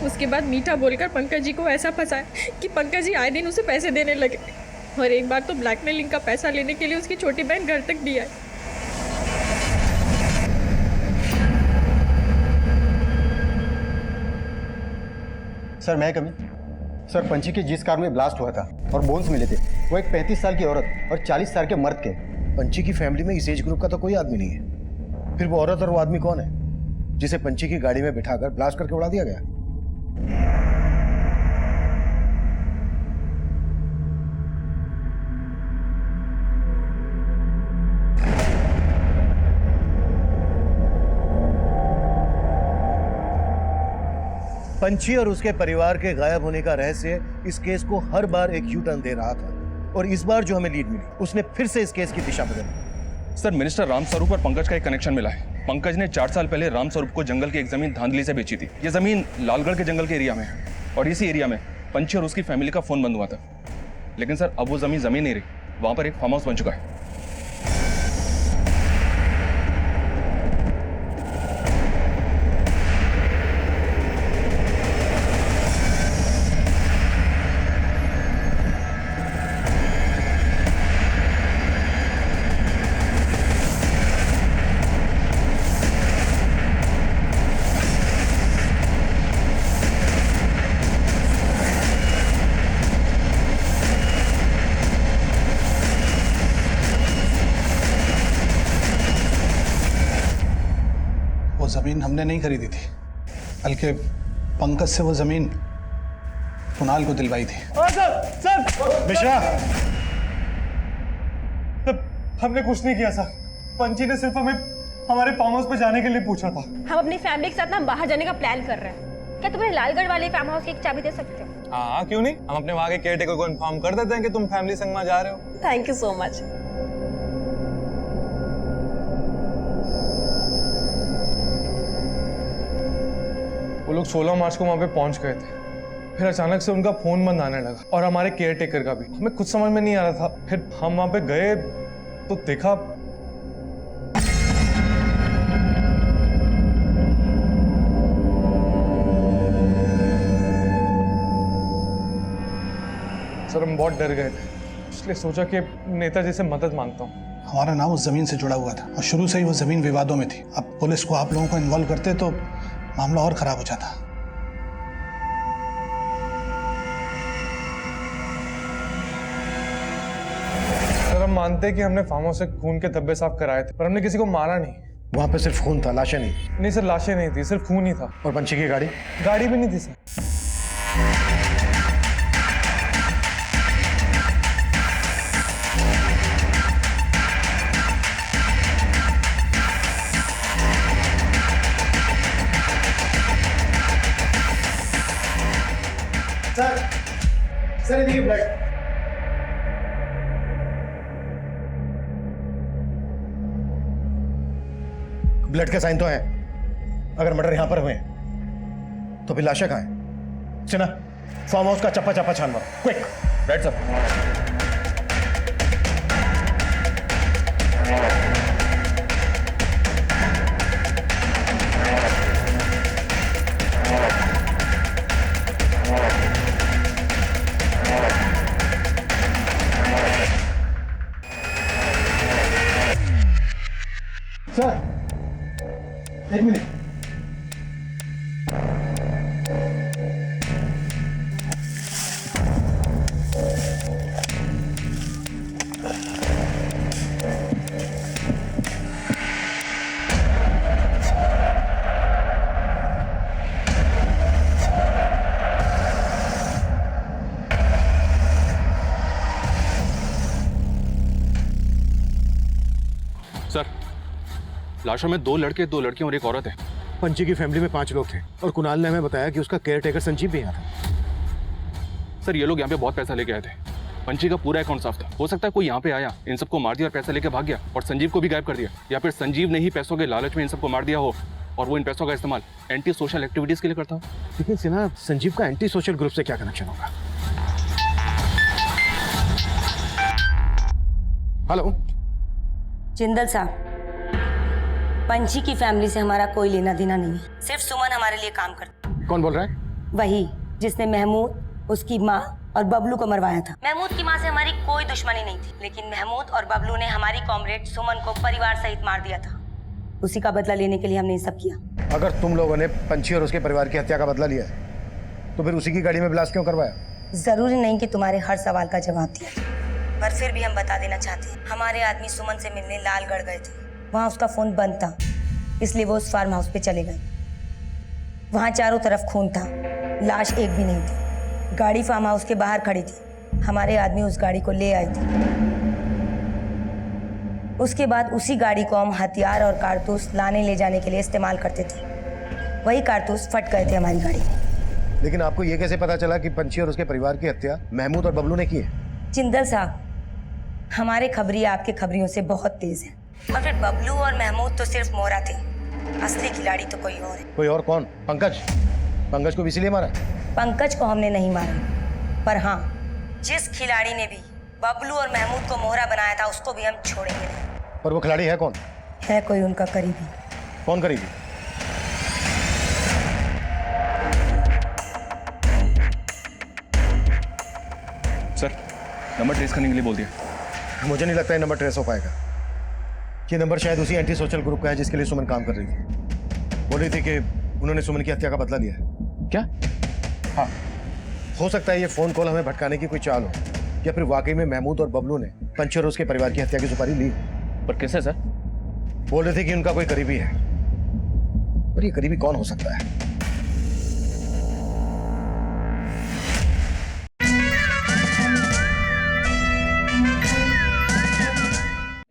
उसके बाद मीठा बोलकर पंकज जी को ऐसा फंसाया कि पंकज जी आए दिन उसे पैसे देने लगे और एक बार तो ब्लैकमेलिंग का पैसा लेने के लिए उसकी छोटी बहन घर तक भी आई। सर मैं कमी। सर पंची की जिस कार में ब्लास्ट हुआ था और बोन्स मिले थे वो एक 35 साल की औरत और 40 साल के मर्द के। पंची की फैमिली में इस एज ग्रुप का तो कोई आदमी नहीं है। फिर वो औरत और वो आदमी कौन है जिसे पंची की गाड़ी में बिठाकर ब्लास्ट करके उड़ा दिया गया? पंची और उसके परिवार के गायब होने का रहस्य इस केस को हर बार एक यू टर्न दे रहा था और इस बार जो हमें लीड मिली उसने फिर से इस केस की दिशा बदली। सर मिनिस्टर रामस्वरूप और पंकज का एक कनेक्शन मिला है। पंकज ने 4 साल पहले रामस्वरूप को जंगल की एक जमीन धांधली से बेची थी। ये जमीन लालगढ़ के जंगल के एरिया में है और इसी एरिया में पंची और उसकी फैमिली का फोन बंद हुआ था। लेकिन सर अब वो जमीन नहीं रही, वहां पर एक फार्म हाउस बन चुका है। वो ज़मीन हमने नहीं खरीदी थी, बल्कि पंकज से वो ज़मीन कुणाल को दिलवाई थी। सर मिश्रा, हमने कुछ नहीं किया सर। पंची ने सिर्फ हमें हमारे फार्म हाउस पे जाने के लिए पूछा था। हम अपनी फैमिली के साथ ना बाहर जाने का प्लान कर रहे हैं। क्या तुम्हें लालगढ़ वाले फार्म हाउस की एक चाबी दे सकते हो? हाँ क्यों नहीं, हम अपने वहाँ के केयरटेकर को इन्फॉर्म कर देते हैं कि तुम फैमिली संग में जा रहे हो। Thank you so much. वो लोग 16 मार्च को वहाँ पे पहुँच गए थे। फिर अचानक से उनका फोन बंद आने लगा और हमारे केयरटेकर का भी। हमें कुछ समझ में नहीं आ रहा था। फिर हम वहाँ पे गए तो देखा सर हम बहुत डर गए थे, इसलिए सोचा कि नेताजी से मदद मांगता हूँ। हमारा नाम उस ज़मीन से जुड़ा हुआ था और शुरू से ही वो ज़मीन विवादों में थी। अब पुलिस को आप लोगों को इन्वॉल्व करते तो मामला और खराब हो जाता। सर हम मानते हैं कि हमने फार्म हाउस से खून के धब्बे साफ कराए थे, पर हमने किसी को मारा नहीं। वहां पे सिर्फ खून था, लाशें नहीं। नहीं सर, लाशें नहीं थी, सिर्फ खून ही था। और पंची की गाड़ी? गाड़ी भी नहीं थी सर। सर ये देखिए ब्लड। ब्लड के साइन तो है। अगर मर्डर यहां पर हुए तो फिर लाशें कहां हैं? सुना, फार्म हाउस का चप्पा चप्पा छान मारो, क्विक। Right sir. सर एक मिनट। सर लाशों में 2 लड़के 2 लड़कियां और एक औरत है। पंची की फैमिली में 5 लोग थे और कुणाल ने हमें बताया कि उसका केयरटेकर संजीव भी यहाँ था। सर ये लोग यहाँ पे बहुत पैसा लेके आए थे। पंची का पूरा अकाउंट साफ था। हो सकता है कोई यहाँ पे आया, इन सबको मार दिया और पैसा लेके भाग गया और संजीव को भी गायब कर दिया, या फिर संजीव ने ही पैसों के लालच में इन सबको मार दिया हो और वो इन पैसों का इस्तेमाल एंटी सोशल एक्टिविटीज के लिए करता हो। लेकिन सिन्हा, संजीव का एंटी सोशल ग्रुप से क्या कनेक्शन होगा? हेलो जिंदल साहब, पंची की फैमिली से हमारा कोई लेना देना नहीं है। सिर्फ सुमन हमारे लिए काम करता है। कौन बोल रहा है? वही जिसने महमूद, उसकी माँ और बबलू को मरवाया था। महमूद की माँ से हमारी कोई दुश्मनी नहीं थी, लेकिन महमूद और बबलू ने हमारी कॉमरेड सुमन को परिवार सहित मार दिया था। उसी का बदला लेने के लिए हमने ये सब किया। अगर तुम लोगों ने पंची और उसके परिवार की हत्या का बदला लिया है तो फिर उसी की गाड़ी में ब्लास्ट क्यों करवाया? जरूरी नहीं कि तुम्हारे हर सवाल का जवाब दिया जाए, पर फिर भी हम बता देना चाहते हैं। हमारे आदमी सुमन से मिलने लालगढ़ गए थे। वहाँ उसका फोन बंद था, इसलिए वो उस फार्म हाउस पे चले गए। वहाँ चारों तरफ खून था, लाश एक भी नहीं थी। गाड़ी फार्म हाउस के बाहर खड़ी थी। हमारे आदमी उस गाड़ी को ले आए थे। उसके बाद उसी गाड़ी को हम हथियार और कारतूस लाने ले जाने के लिए इस्तेमाल करते थे। वही कारतूस फट गए थे हमारी गाड़ी में। लेकिन आपको ये कैसे पता चला कि पंछी और उसके परिवार की हत्या महमूद और बबलू ने की है? जिंदल साहब, हमारे खबरिया आपके खबरियों से बहुत तेज है। और फिर बबलू और महमूद तो सिर्फ मोहरा थे, असली खिलाड़ी तो कोई और है। कोई और कौन? पंकज? पंकज को भी इसीलिए मारा? पंकज को हमने नहीं मारा, पर हाँ, जिस खिलाड़ी ने भी बबलू और महमूद को मोहरा बनाया था उसको भी हम छोड़ेंगे नहीं। पर वो खिलाड़ी है कौन? है कोई उनका करीबी। कौन करीबी? सर, नंबर ट्रेस करने के लिए बोल दिया। मुझे नहीं लगता ये नंबर ट्रेस हो पाएगा। ये नंबर शायद उसी एंटी सोशल ग्रुप का है जिसके लिए सुमन काम कर रही थी। बोल रही थी कि उन्होंने सुमन की हत्या का बदला लिया है। क्या? हाँ, हो सकता है ये फोन कॉल हमें भटकाने की कोई चाल हो, या फिर वाकई में महमूद और बबलू ने पंछी और उसके परिवार की हत्या की सुपारी ली। पर कैसे सर? बोल रहे थे कि उनका कोई करीबी है, पर ये करीबी कौन हो सकता है?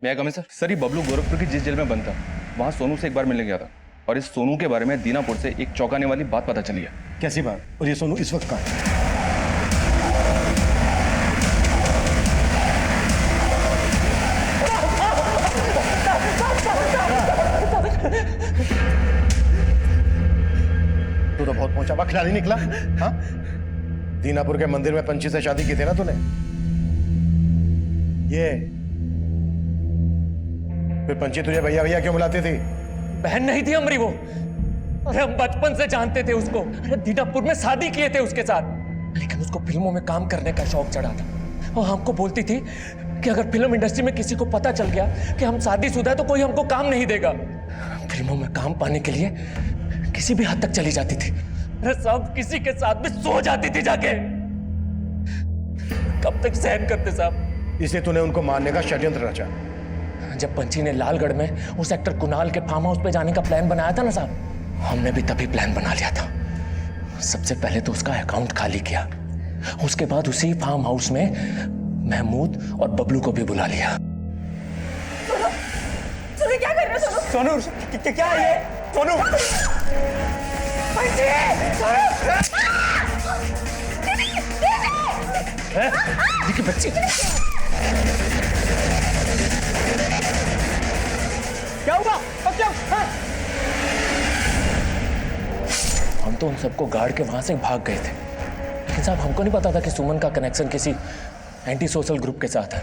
मैं कमिश्नर सर, ये बबलू गोरखपुर की जिस जेल में बंद था वहां सोनू से एक बार मिलने गया था, और इस सोनू के बारे में दीनापुर से एक चौंकाने वाली बात पता चली है। कैसी बात? और ये सोनू इस वक्त कहाँ है? तू तो बहुत पहुंचा हुआ खिलाड़ी निकला। हाँ, दीनापुर के मंदिर में पंछी से शादी की थी ना तूने? ये फिर पंछी तुझे भैया भैया क्यों बुलाती थी? बहन नहीं थी हमारी वो। अरे हम बचपन से जानते थे उसको। अरे दीनापुर में शादी किए थे उसके साथ, लेकिन उसको फिल्मों में काम करने का शौक चढ़ा था। और हमको बोलती थी कि अगर फिल्म इंडस्ट्री में किसी को पता चल गया कि हम शादीशुदा है तो कोई हमको काम नहीं देगा। फिल्मों में काम पाने के लिए किसी भी हद तक चली जाती थी। अरे सब किसी के साथ भी सो जाती थी जाके। कब तक सहन करते साहब? इसलिए तूने उनको मारने का षड्यंत्र रचा। जब पंछी ने लालगढ़ में उस एक्टर कुणाल के फार्म हाउस पे जाने का प्लान बनाया था ना साहब, हमने भी तभी प्लान बना लिया था। सबसे पहले तो उसका अकाउंट खाली किया, उसके बाद उसी फार्म हाउस में महमूद और बबलू को भी बुला लिया। सोनू क्या कर रहे हो? सोनू क्या है ये? सोनू देखिए बच्ची क्या हुआ? क्या? हम तो उन सबको गाड़ के वहां से भाग गए थे, लेकिन साहब हमको नहीं पता था कि सुमन का कनेक्शन किसी एंटी सोशल ग्रुप के साथ है।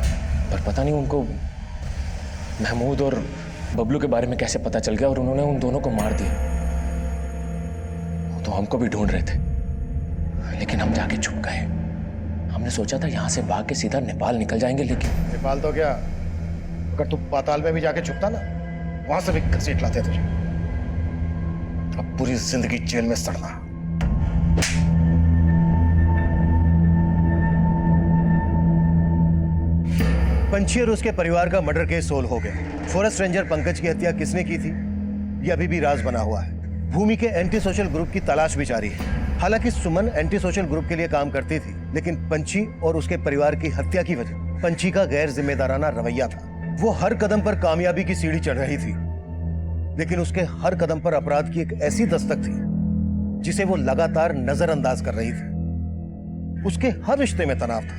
पर पता नहीं उनको महमूद और बबलू के बारे में कैसे पता चल गया और उन्होंने उन दोनों को मार दिया। तो हमको भी ढूंढ रहे थे, लेकिन हम जाके छुप गए। हमने सोचा था यहाँ से भाग के सीधा नेपाल निकल जाएंगे, लेकिन नेपाल तो क्या, अगर तू पाताल में भी जाके छुपता ना, वहां से भी घसीट लाते तुझे। अब पूरी जिंदगी जेल में सड़ना। पंछी और उसके परिवार का मर्डर केस सोल्व हो गया। फॉरेस्ट रेंजर पंकज की हत्या किसने की थी ये अभी भी राज बना हुआ है। भूमि के एंटी सोशल ग्रुप की तलाश भी जारी है। हालांकि सुमन एंटी सोशल ग्रुप के लिए काम करती थी, लेकिन पंछी और उसके परिवार की हत्या की वजह पंछी का गैर जिम्मेदाराना रवैया था। वो हर कदम पर कामयाबी की सीढ़ी चढ़ रही थी, लेकिन उसके हर कदम पर अपराध की एक ऐसी दस्तक थी जिसे वो लगातार नजरअंदाज कर रही थी। उसके हर रिश्ते में तनाव था।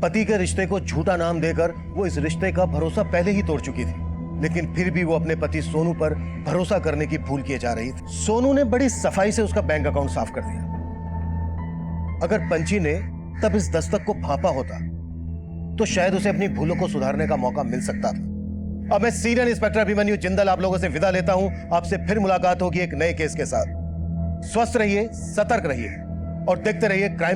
पति के रिश्ते को झूठा नाम देकर वो इस रिश्ते का भरोसा पहले ही तोड़ चुकी थी, लेकिन फिर भी वो अपने पति सोनू पर भरोसा करने की भूल किए जा रही थी। सोनू ने बड़ी सफाई से उसका बैंक अकाउंट साफ कर दिया। अगर पंछी ने तब इस दस्तक को फांपा होता तो शायद उसे अपनी भूलों को सुधारने का मौका मिल सकता था। अब मैं सीनियर इंस्पेक्टर अभिमन्यु जिंदल आप लोगों से विदा लेता हूं। आपसे फिर मुलाकात होगी एक नए केस के साथ। स्वस्थ रहिए, सतर्क रहिए और देखते रहिए क्राइम